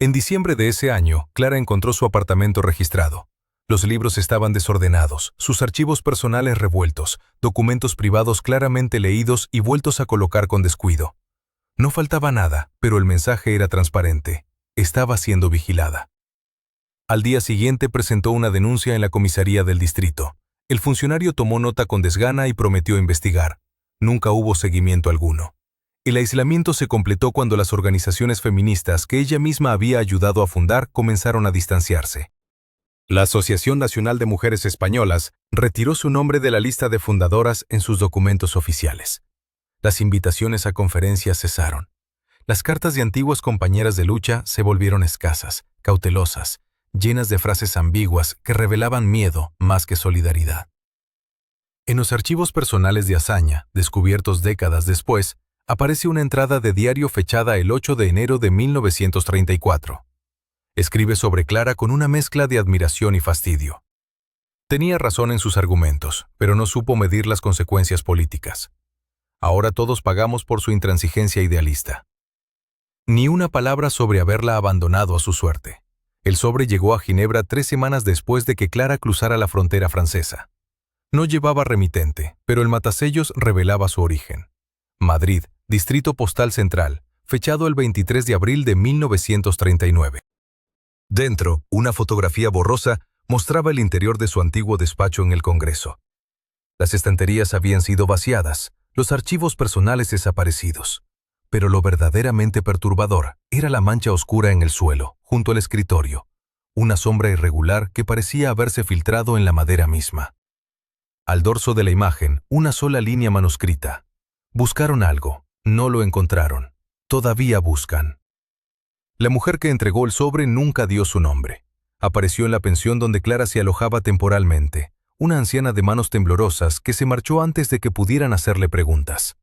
En diciembre de ese año, Clara encontró su apartamento registrado. Los libros estaban desordenados, sus archivos personales revueltos, documentos privados claramente leídos y vueltos a colocar con descuido. No faltaba nada, pero el mensaje era transparente. Estaba siendo vigilada. Al día siguiente presentó una denuncia en la comisaría del distrito. El funcionario tomó nota con desgana y prometió investigar. Nunca hubo seguimiento alguno. El aislamiento se completó cuando las organizaciones feministas que ella misma había ayudado a fundar comenzaron a distanciarse. La Asociación Nacional de Mujeres Españolas retiró su nombre de la lista de fundadoras en sus documentos oficiales. Las invitaciones a conferencias cesaron. Las cartas de antiguas compañeras de lucha se volvieron escasas, cautelosas, llenas de frases ambiguas que revelaban miedo más que solidaridad. En los archivos personales de Azaña, descubiertos décadas después, aparece una entrada de diario fechada el 8 de enero de 1934. Escribe sobre Clara con una mezcla de admiración y fastidio. Tenía razón en sus argumentos, pero no supo medir las consecuencias políticas. Ahora todos pagamos por su intransigencia idealista. Ni una palabra sobre haberla abandonado a su suerte. El sobre llegó a Ginebra 3 semanas después de que Clara cruzara la frontera francesa. No llevaba remitente, pero el matasellos revelaba su origen. Madrid, Distrito Postal Central, fechado el 23 de abril de 1939. Dentro, una fotografía borrosa mostraba el interior de su antiguo despacho en el Congreso. Las estanterías habían sido vaciadas, los archivos personales desaparecidos. Pero lo verdaderamente perturbador era la mancha oscura en el suelo, junto al escritorio, una sombra irregular que parecía haberse filtrado en la madera misma. Al dorso de la imagen, una sola línea manuscrita. Buscaron algo, no lo encontraron. Todavía buscan. La mujer que entregó el sobre nunca dio su nombre. Apareció en la pensión donde Clara se alojaba temporalmente, una anciana de manos temblorosas que se marchó antes de que pudieran hacerle preguntas.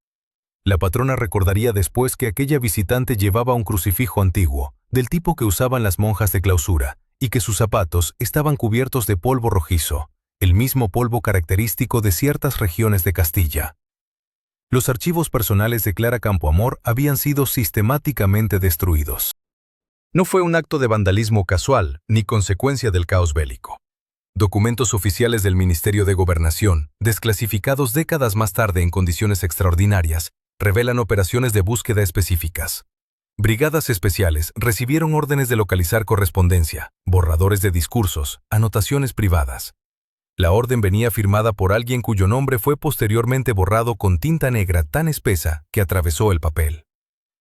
La patrona recordaría después que aquella visitante llevaba un crucifijo antiguo, del tipo que usaban las monjas de clausura, y que sus zapatos estaban cubiertos de polvo rojizo, el mismo polvo característico de ciertas regiones de Castilla. Los archivos personales de Clara Campoamor habían sido sistemáticamente destruidos. No fue un acto de vandalismo casual, ni consecuencia del caos bélico. Documentos oficiales del Ministerio de Gobernación, desclasificados décadas más tarde en condiciones extraordinarias, revelan operaciones de búsqueda específicas. Brigadas especiales recibieron órdenes de localizar correspondencia, borradores de discursos, anotaciones privadas. La orden venía firmada por alguien cuyo nombre fue posteriormente borrado con tinta negra tan espesa que atravesó el papel.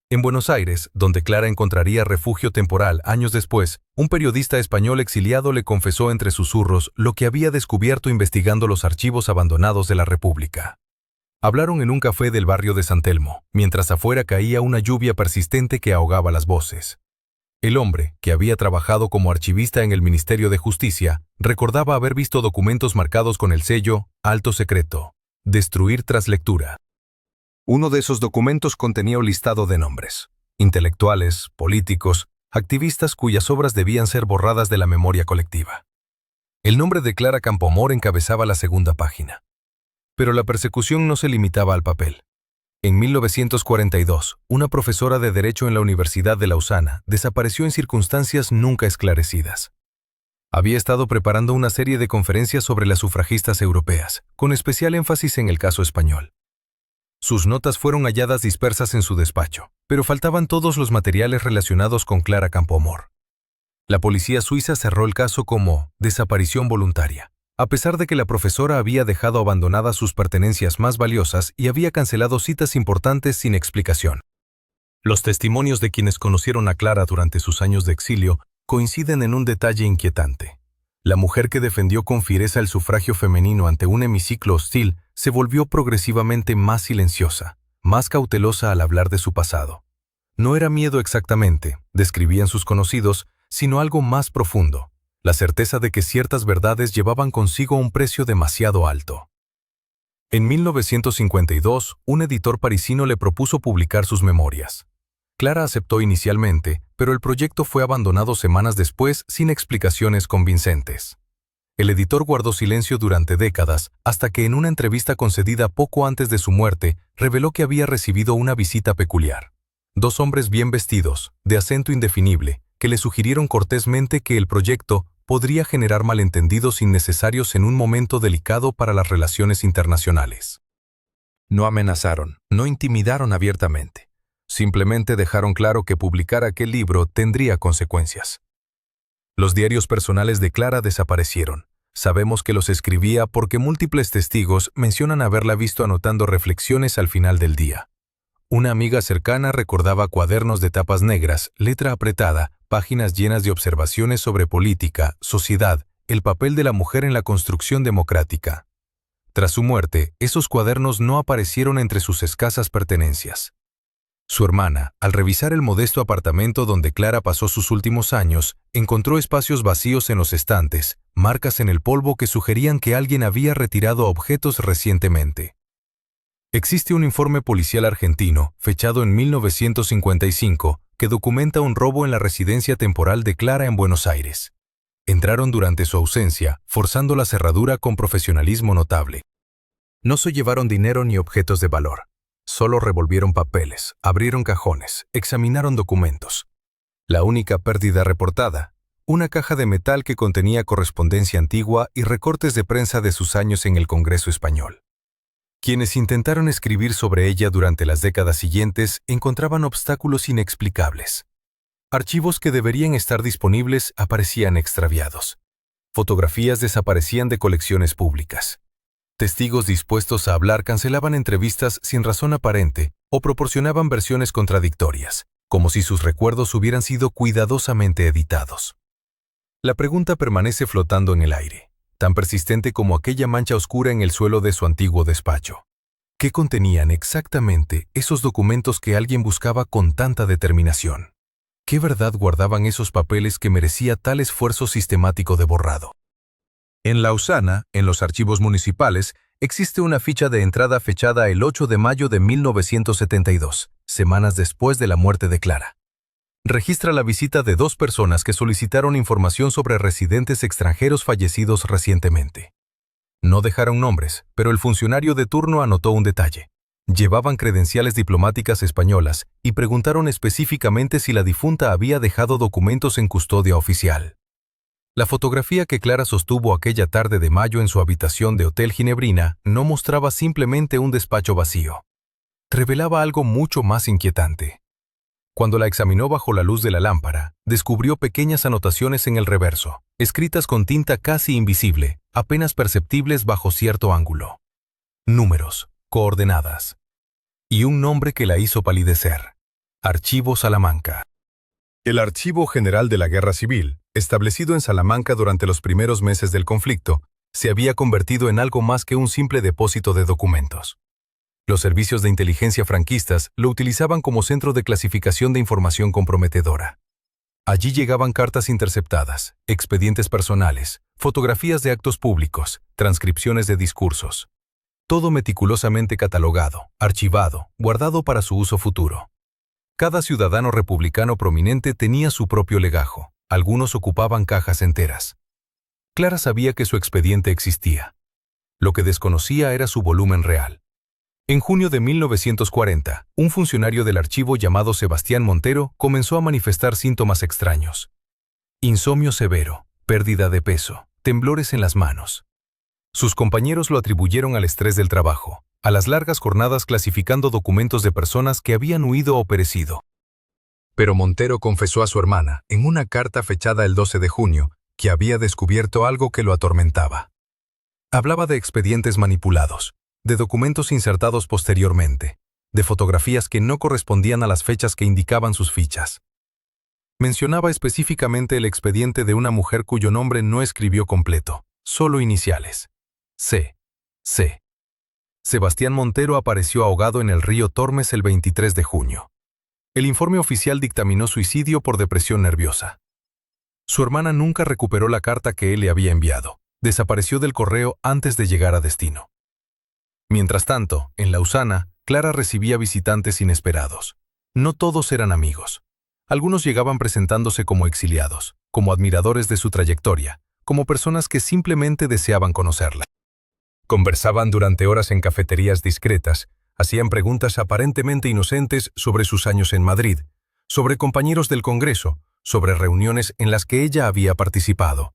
En Buenos Aires, donde Clara encontraría refugio temporal años después, un periodista español exiliado le confesó entre susurros lo que había descubierto investigando los archivos abandonados de la República. Hablaron en un café del barrio de San Telmo, mientras afuera caía una lluvia persistente que ahogaba las voces. El hombre, que había trabajado como archivista en el Ministerio de Justicia, recordaba haber visto documentos marcados con el sello «Alto Secreto», «Destruir tras lectura». Uno de esos documentos contenía un listado de nombres, intelectuales, políticos, activistas cuyas obras debían ser borradas de la memoria colectiva. El nombre de Clara Campoamor encabezaba la segunda página. Pero la persecución no se limitaba al papel. En 1942, una profesora de Derecho en la Universidad de Lausana desapareció en circunstancias nunca esclarecidas. Había estado preparando una serie de conferencias sobre las sufragistas europeas, con especial énfasis en el caso español. Sus notas fueron halladas dispersas en su despacho, pero faltaban todos los materiales relacionados con Clara Campoamor. La policía suiza cerró el caso como desaparición voluntaria, a pesar de que la profesora había dejado abandonadas sus pertenencias más valiosas y había cancelado citas importantes sin explicación. Los testimonios de quienes conocieron a Clara durante sus años de exilio coinciden en un detalle inquietante. La mujer que defendió con fiereza el sufragio femenino ante un hemiciclo hostil se volvió progresivamente más silenciosa, más cautelosa al hablar de su pasado. No era miedo exactamente, describían sus conocidos, sino algo más profundo, la certeza de que ciertas verdades llevaban consigo un precio demasiado alto. En 1952, un editor parisino le propuso publicar sus memorias. Clara aceptó inicialmente, pero el proyecto fue abandonado semanas después sin explicaciones convincentes. El editor guardó silencio durante décadas, hasta que en una entrevista concedida poco antes de su muerte, reveló que había recibido una visita peculiar. Dos hombres bien vestidos, de acento indefinible, que le sugirieron cortésmente que el proyecto podría generar malentendidos innecesarios en un momento delicado para las relaciones internacionales. No amenazaron, no intimidaron abiertamente. Simplemente dejaron claro que publicar aquel libro tendría consecuencias. Los diarios personales de Clara desaparecieron. Sabemos que los escribía porque múltiples testigos mencionan haberla visto anotando reflexiones al final del día. Una amiga cercana recordaba cuadernos de tapas negras, letra apretada, páginas llenas de observaciones sobre política, sociedad, el papel de la mujer en la construcción democrática. Tras su muerte, esos cuadernos no aparecieron entre sus escasas pertenencias. Su hermana, al revisar el modesto apartamento donde Clara pasó sus últimos años, encontró espacios vacíos en los estantes, marcas en el polvo que sugerían que alguien había retirado objetos recientemente. Existe un informe policial argentino, fechado en 1955, que documenta un robo en la residencia temporal de Clara en Buenos Aires. Entraron durante su ausencia, forzando la cerradura con profesionalismo notable. No se llevaron dinero ni objetos de valor. Solo revolvieron papeles, abrieron cajones, examinaron documentos. La única pérdida reportada, una caja de metal que contenía correspondencia antigua y recortes de prensa de sus años en el Congreso español. Quienes intentaron escribir sobre ella durante las décadas siguientes encontraban obstáculos inexplicables. Archivos que deberían estar disponibles aparecían extraviados. Fotografías desaparecían de colecciones públicas. Testigos dispuestos a hablar cancelaban entrevistas sin razón aparente o proporcionaban versiones contradictorias, como si sus recuerdos hubieran sido cuidadosamente editados. La pregunta permanece flotando en el aire, tan persistente como aquella mancha oscura en el suelo de su antiguo despacho. ¿Qué contenían exactamente esos documentos que alguien buscaba con tanta determinación? ¿Qué verdad guardaban esos papeles que merecía tal esfuerzo sistemático de borrado? En Lausana, en los archivos municipales, existe una ficha de entrada fechada el 8 de mayo de 1972, semanas después de la muerte de Clara. Registra la visita de 2 personas que solicitaron información sobre residentes extranjeros fallecidos recientemente. No dejaron nombres, pero el funcionario de turno anotó un detalle. Llevaban credenciales diplomáticas españolas y preguntaron específicamente si la difunta había dejado documentos en custodia oficial. La fotografía que Clara sostuvo aquella tarde de mayo en su habitación de Hotel Ginebrina no mostraba simplemente un despacho vacío. Revelaba algo mucho más inquietante. Cuando la examinó bajo la luz de la lámpara, descubrió pequeñas anotaciones en el reverso, escritas con tinta casi invisible, apenas perceptibles bajo cierto ángulo. Números, coordenadas. Y un nombre que la hizo palidecer. Archivo Salamanca. El Archivo General de la Guerra Civil, establecido en Salamanca durante los primeros meses del conflicto, se había convertido en algo más que un simple depósito de documentos. Los servicios de inteligencia franquistas lo utilizaban como centro de clasificación de información comprometedora. Allí llegaban cartas interceptadas, expedientes personales, fotografías de actos públicos, transcripciones de discursos. Todo meticulosamente catalogado, archivado, guardado para su uso futuro. Cada ciudadano republicano prominente tenía su propio legajo. Algunos ocupaban cajas enteras. Clara sabía que su expediente existía. Lo que desconocía era su volumen real. En junio de 1940, un funcionario del archivo llamado Sebastián Montero comenzó a manifestar síntomas extraños. Insomnio severo, pérdida de peso, temblores en las manos. Sus compañeros lo atribuyeron al estrés del trabajo, a las largas jornadas clasificando documentos de personas que habían huido o perecido. Pero Montero confesó a su hermana, en una carta fechada el 12 de junio, que había descubierto algo que lo atormentaba. Hablaba de expedientes manipulados, de documentos insertados posteriormente, de fotografías que no correspondían a las fechas que indicaban sus fichas. Mencionaba específicamente el expediente de una mujer cuyo nombre no escribió completo, solo iniciales. C. Sebastián Montero apareció ahogado en el río Tormes el 23 de junio. El informe oficial dictaminó suicidio por depresión nerviosa. Su hermana nunca recuperó la carta que él le había enviado. Desapareció del correo antes de llegar a destino. Mientras tanto, en Lausana, Clara recibía visitantes inesperados. No todos eran amigos. Algunos llegaban presentándose como exiliados, como admiradores de su trayectoria, como personas que simplemente deseaban conocerla. Conversaban durante horas en cafeterías discretas, hacían preguntas aparentemente inocentes sobre sus años en Madrid, sobre compañeros del Congreso, sobre reuniones en las que ella había participado.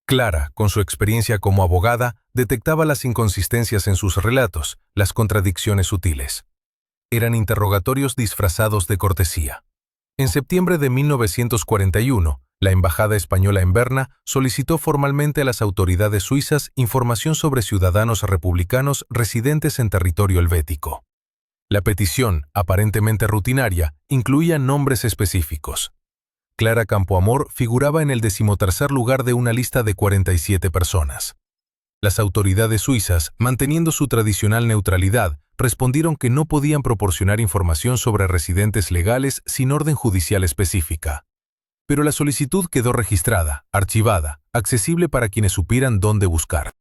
Clara, con su experiencia como abogada, detectaba las inconsistencias en sus relatos, las contradicciones sutiles. Eran interrogatorios disfrazados de cortesía. En septiembre de 1941, la Embajada Española en Berna solicitó formalmente a las autoridades suizas información sobre ciudadanos republicanos residentes en territorio helvético. La petición, aparentemente rutinaria, incluía nombres específicos. Clara Campoamor figuraba en el 13º lugar de una lista de 47 personas. Las autoridades suizas, manteniendo su tradicional neutralidad, respondieron que no podían proporcionar información sobre residentes legales sin orden judicial específica. Pero la solicitud quedó registrada, archivada, accesible para quienes supieran dónde buscar.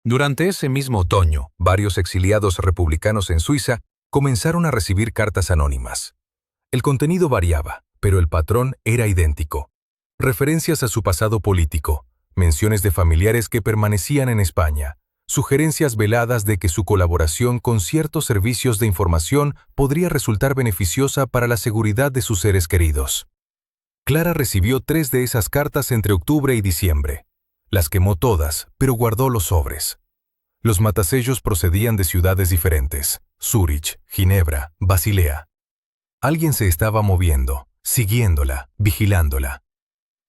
Durante ese mismo otoño, varios exiliados republicanos en Suiza comenzaron a recibir cartas anónimas. El contenido variaba, pero el patrón era idéntico. Referencias a su pasado político, menciones de familiares que permanecían en España, sugerencias veladas de que su colaboración con ciertos servicios de información podría resultar beneficiosa para la seguridad de sus seres queridos. Clara recibió 3 de esas cartas entre octubre y diciembre. Las quemó todas, pero guardó los sobres. Los matasellos procedían de ciudades diferentes: Zúrich, Ginebra, Basilea. Alguien se estaba moviendo, siguiéndola, vigilándola.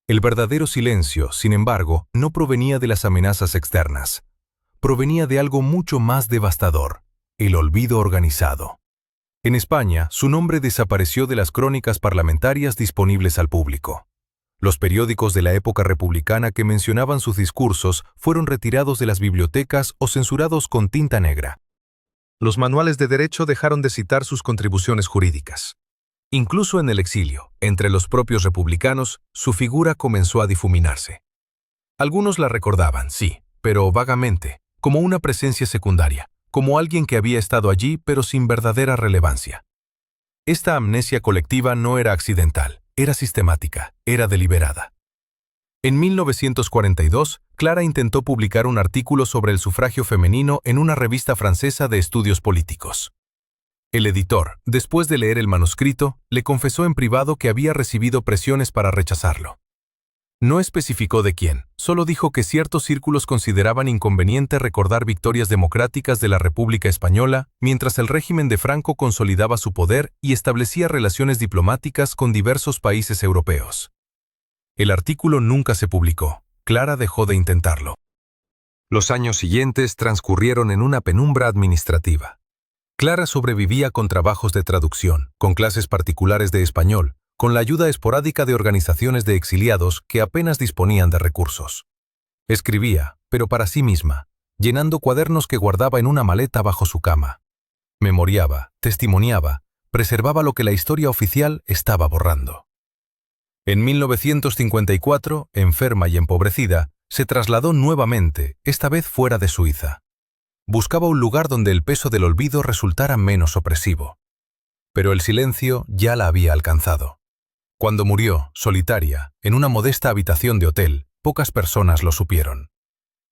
El verdadero silencio, sin embargo, no provenía de las amenazas externas. Provenía de algo mucho más devastador: el olvido organizado. En España, su nombre desapareció de las crónicas parlamentarias disponibles al público. Los periódicos de la época republicana que mencionaban sus discursos fueron retirados de las bibliotecas o censurados con tinta negra. Los manuales de derecho dejaron de citar sus contribuciones jurídicas. Incluso en el exilio, entre los propios republicanos, su figura comenzó a difuminarse. Algunos la recordaban, sí, pero vagamente, como una presencia secundaria, como alguien que había estado allí pero sin verdadera relevancia. Esta amnesia colectiva no era accidental, era sistemática, era deliberada. En 1942, Clara intentó publicar un artículo sobre el sufragio femenino en una revista francesa de estudios políticos. El editor, después de leer el manuscrito, le confesó en privado que había recibido presiones para rechazarlo. No especificó de quién, solo dijo que ciertos círculos consideraban inconveniente recordar victorias democráticas de la República Española mientras el régimen de Franco consolidaba su poder y establecía relaciones diplomáticas con diversos países europeos. El artículo nunca se publicó. Clara dejó de intentarlo. Los años siguientes transcurrieron en una penumbra administrativa. Clara sobrevivía con trabajos de traducción, con clases particulares de español, con la ayuda esporádica de organizaciones de exiliados que apenas disponían de recursos. Escribía, pero para sí misma, llenando cuadernos que guardaba en una maleta bajo su cama. Memoriaba, testimoniaba, preservaba lo que la historia oficial estaba borrando. En 1954, enferma y empobrecida, se trasladó nuevamente, esta vez fuera de Suiza. Buscaba un lugar donde el peso del olvido resultara menos opresivo. Pero el silencio ya la había alcanzado. Cuando murió, solitaria, en una modesta habitación de hotel, pocas personas lo supieron.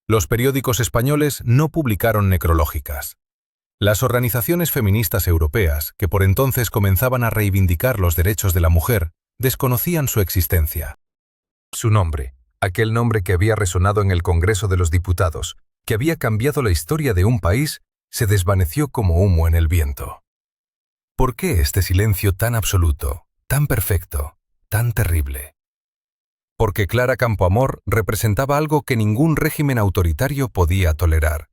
Los periódicos españoles no publicaron necrológicas. Las organizaciones feministas europeas, que por entonces comenzaban a reivindicar los derechos de la mujer, desconocían su existencia. Su nombre, aquel nombre que había resonado en el Congreso de los Diputados, que había cambiado la historia de un país, se desvaneció como humo en el viento. ¿Por qué este silencio tan absoluto, tan perfecto, tan terrible? Porque Clara Campoamor representaba algo que ningún régimen autoritario podía tolerar: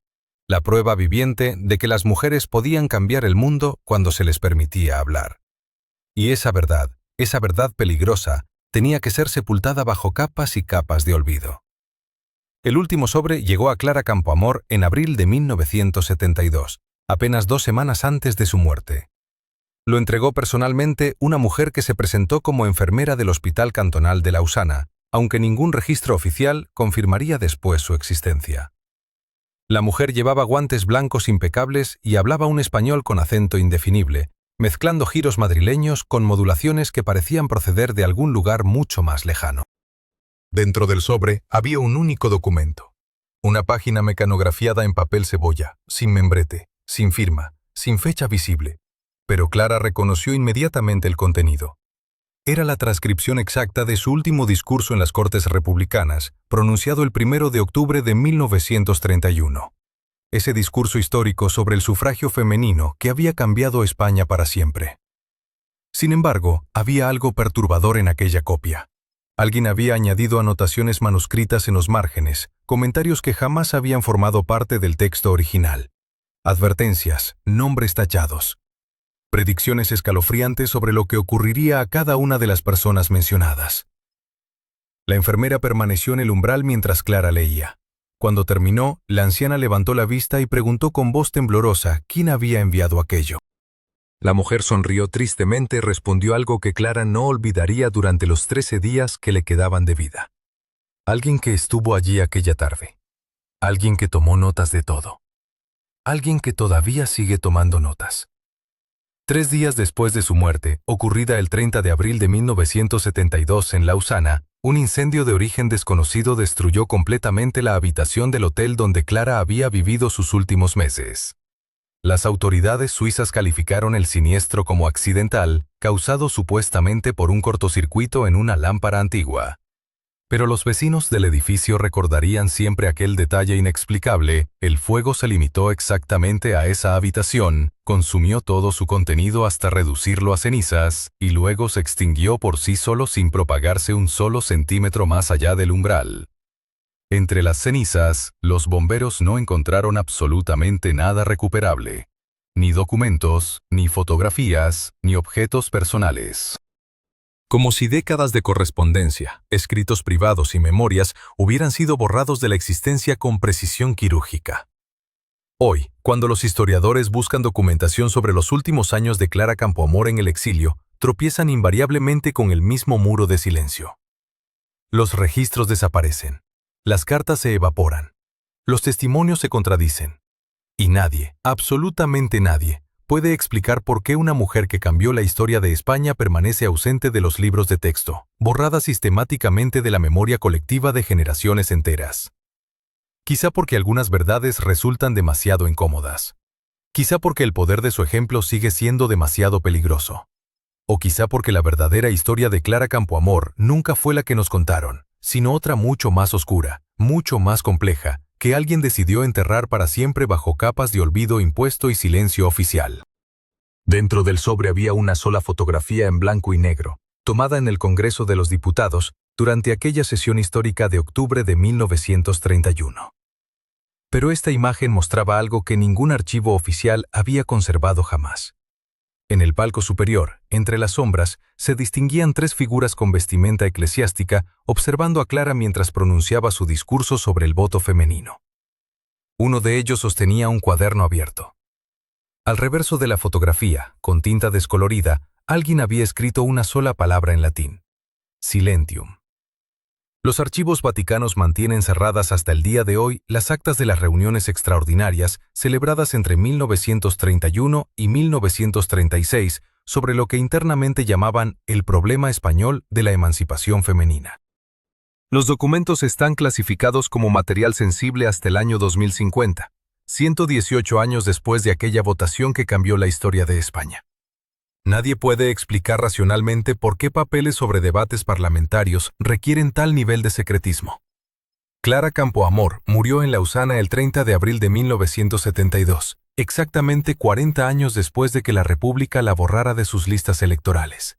la prueba viviente de que las mujeres podían cambiar el mundo cuando se les permitía hablar. Y esa verdad peligrosa, tenía que ser sepultada bajo capas y capas de olvido. El último sobre llegó a Clara Campoamor en abril de 1972, apenas 2 semanas antes de su muerte. Lo entregó personalmente una mujer que se presentó como enfermera del Hospital Cantonal de Lausana, aunque ningún registro oficial confirmaría después su existencia. La mujer llevaba guantes blancos impecables y hablaba un español con acento indefinible, mezclando giros madrileños con modulaciones que parecían proceder de algún lugar mucho más lejano. Dentro del sobre había un único documento: una página mecanografiada en papel cebolla, sin membrete, sin firma, sin fecha visible. Pero Clara reconoció inmediatamente el contenido. Era la transcripción exacta de su último discurso en las Cortes Republicanas, pronunciado el 1 de octubre de 1931. Ese discurso histórico sobre el sufragio femenino que había cambiado España para siempre. Sin embargo, había algo perturbador en aquella copia. Alguien había añadido anotaciones manuscritas en los márgenes, comentarios que jamás habían formado parte del texto original. Advertencias, nombres tachados. Predicciones escalofriantes sobre lo que ocurriría a cada una de las personas mencionadas. La enfermera permaneció en el umbral mientras Clara leía. Cuando terminó, la anciana levantó la vista y preguntó con voz temblorosa quién había enviado aquello. La mujer sonrió tristemente y respondió algo que Clara no olvidaría durante los 13 días que le quedaban de vida. Alguien que estuvo allí aquella tarde. Alguien que tomó notas de todo. Alguien que todavía sigue tomando notas. 3 días después de su muerte, ocurrida el 30 de abril de 1972 en Lausana, un incendio de origen desconocido destruyó completamente la habitación del hotel donde Clara había vivido sus últimos meses. Las autoridades suizas calificaron el siniestro como accidental, causado supuestamente por un cortocircuito en una lámpara antigua. Pero los vecinos del edificio recordarían siempre aquel detalle inexplicable: el fuego se limitó exactamente a esa habitación, consumió todo su contenido hasta reducirlo a cenizas, y luego se extinguió por sí solo sin propagarse un solo centímetro más allá del umbral. Entre las cenizas, los bomberos no encontraron absolutamente nada recuperable. Ni documentos, ni fotografías, ni objetos personales. Como si décadas de correspondencia, escritos privados y memorias hubieran sido borrados de la existencia con precisión quirúrgica. Hoy, cuando los historiadores buscan documentación sobre los últimos años de Clara Campoamor en el exilio, tropiezan invariablemente con el mismo muro de silencio. Los registros desaparecen. Las cartas se evaporan. Los testimonios se contradicen. Y nadie, absolutamente nadie, puede explicar por qué una mujer que cambió la historia de España permanece ausente de los libros de texto, borrada sistemáticamente de la memoria colectiva de generaciones enteras. Quizá porque algunas verdades resultan demasiado incómodas. Quizá porque el poder de su ejemplo sigue siendo demasiado peligroso. O quizá porque la verdadera historia de Clara Campoamor nunca fue la que nos contaron, sino otra mucho más oscura, mucho más compleja, que alguien decidió enterrar para siempre bajo capas de olvido impuesto y silencio oficial. Dentro del sobre había una sola fotografía en blanco y negro, tomada en el Congreso de los Diputados durante aquella sesión histórica de octubre de 1931. Pero esta imagen mostraba algo que ningún archivo oficial había conservado jamás. En el palco superior, entre las sombras, se distinguían tres figuras con vestimenta eclesiástica observando a Clara mientras pronunciaba su discurso sobre el voto femenino. Uno de ellos sostenía un cuaderno abierto. Al reverso de la fotografía, con tinta descolorida, alguien había escrito una sola palabra en latín: Silentium. Los archivos vaticanos mantienen cerradas hasta el día de hoy las actas de las reuniones extraordinarias celebradas entre 1931 y 1936 sobre lo que internamente llamaban el problema español de la emancipación femenina. Los documentos están clasificados como material sensible hasta el año 2050, 118 años después de aquella votación que cambió la historia de España. Nadie puede explicar racionalmente por qué papeles sobre debates parlamentarios requieren tal nivel de secretismo. Clara Campoamor murió en Lausana el 30 de abril de 1972, exactamente 40 años después de que la República la borrara de sus listas electorales.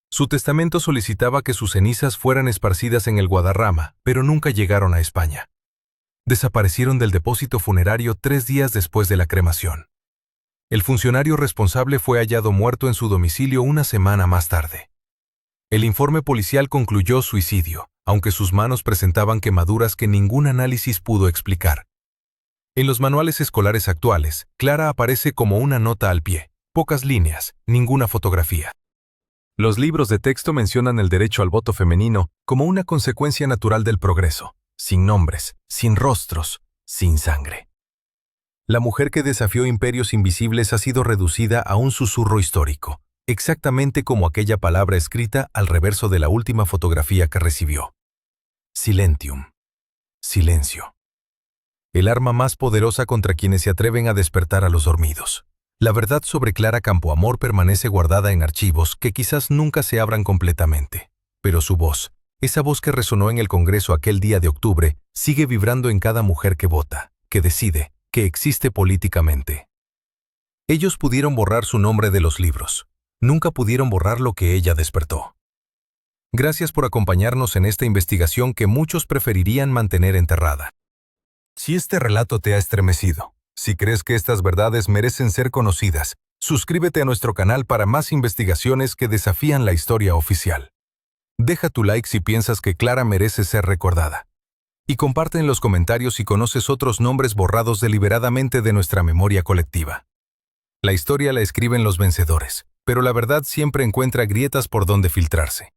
Su testamento solicitaba que sus cenizas fueran esparcidas en el Guadarrama, pero nunca llegaron a España. Desaparecieron del depósito funerario 3 días después de la cremación. El funcionario responsable fue hallado muerto en su domicilio una semana más tarde. El informe policial concluyó suicidio, aunque sus manos presentaban quemaduras que ningún análisis pudo explicar. En los manuales escolares actuales, Clara aparece como una nota al pie, pocas líneas, ninguna fotografía. Los libros de texto mencionan el derecho al voto femenino como una consecuencia natural del progreso, sin nombres, sin rostros, sin sangre. La mujer que desafió imperios invisibles ha sido reducida a un susurro histórico, exactamente como aquella palabra escrita al reverso de la última fotografía que recibió. Silentium. Silencio. El arma más poderosa contra quienes se atreven a despertar a los dormidos. La verdad sobre Clara Campoamor permanece guardada en archivos que quizás nunca se abran completamente, pero su voz, esa voz que resonó en el Congreso aquel día de octubre, sigue vibrando en cada mujer que vota, que decide, que existe políticamente. Ellos pudieron borrar su nombre de los libros. Nunca pudieron borrar lo que ella despertó. Gracias por acompañarnos en esta investigación que muchos preferirían mantener enterrada. Si este relato te ha estremecido, si crees que estas verdades merecen ser conocidas, suscríbete a nuestro canal para más investigaciones que desafían la historia oficial. Deja tu like si piensas que Clara merece ser recordada. Y comparte en los comentarios si conoces otros nombres borrados deliberadamente de nuestra memoria colectiva. La historia la escriben los vencedores, pero la verdad siempre encuentra grietas por donde filtrarse.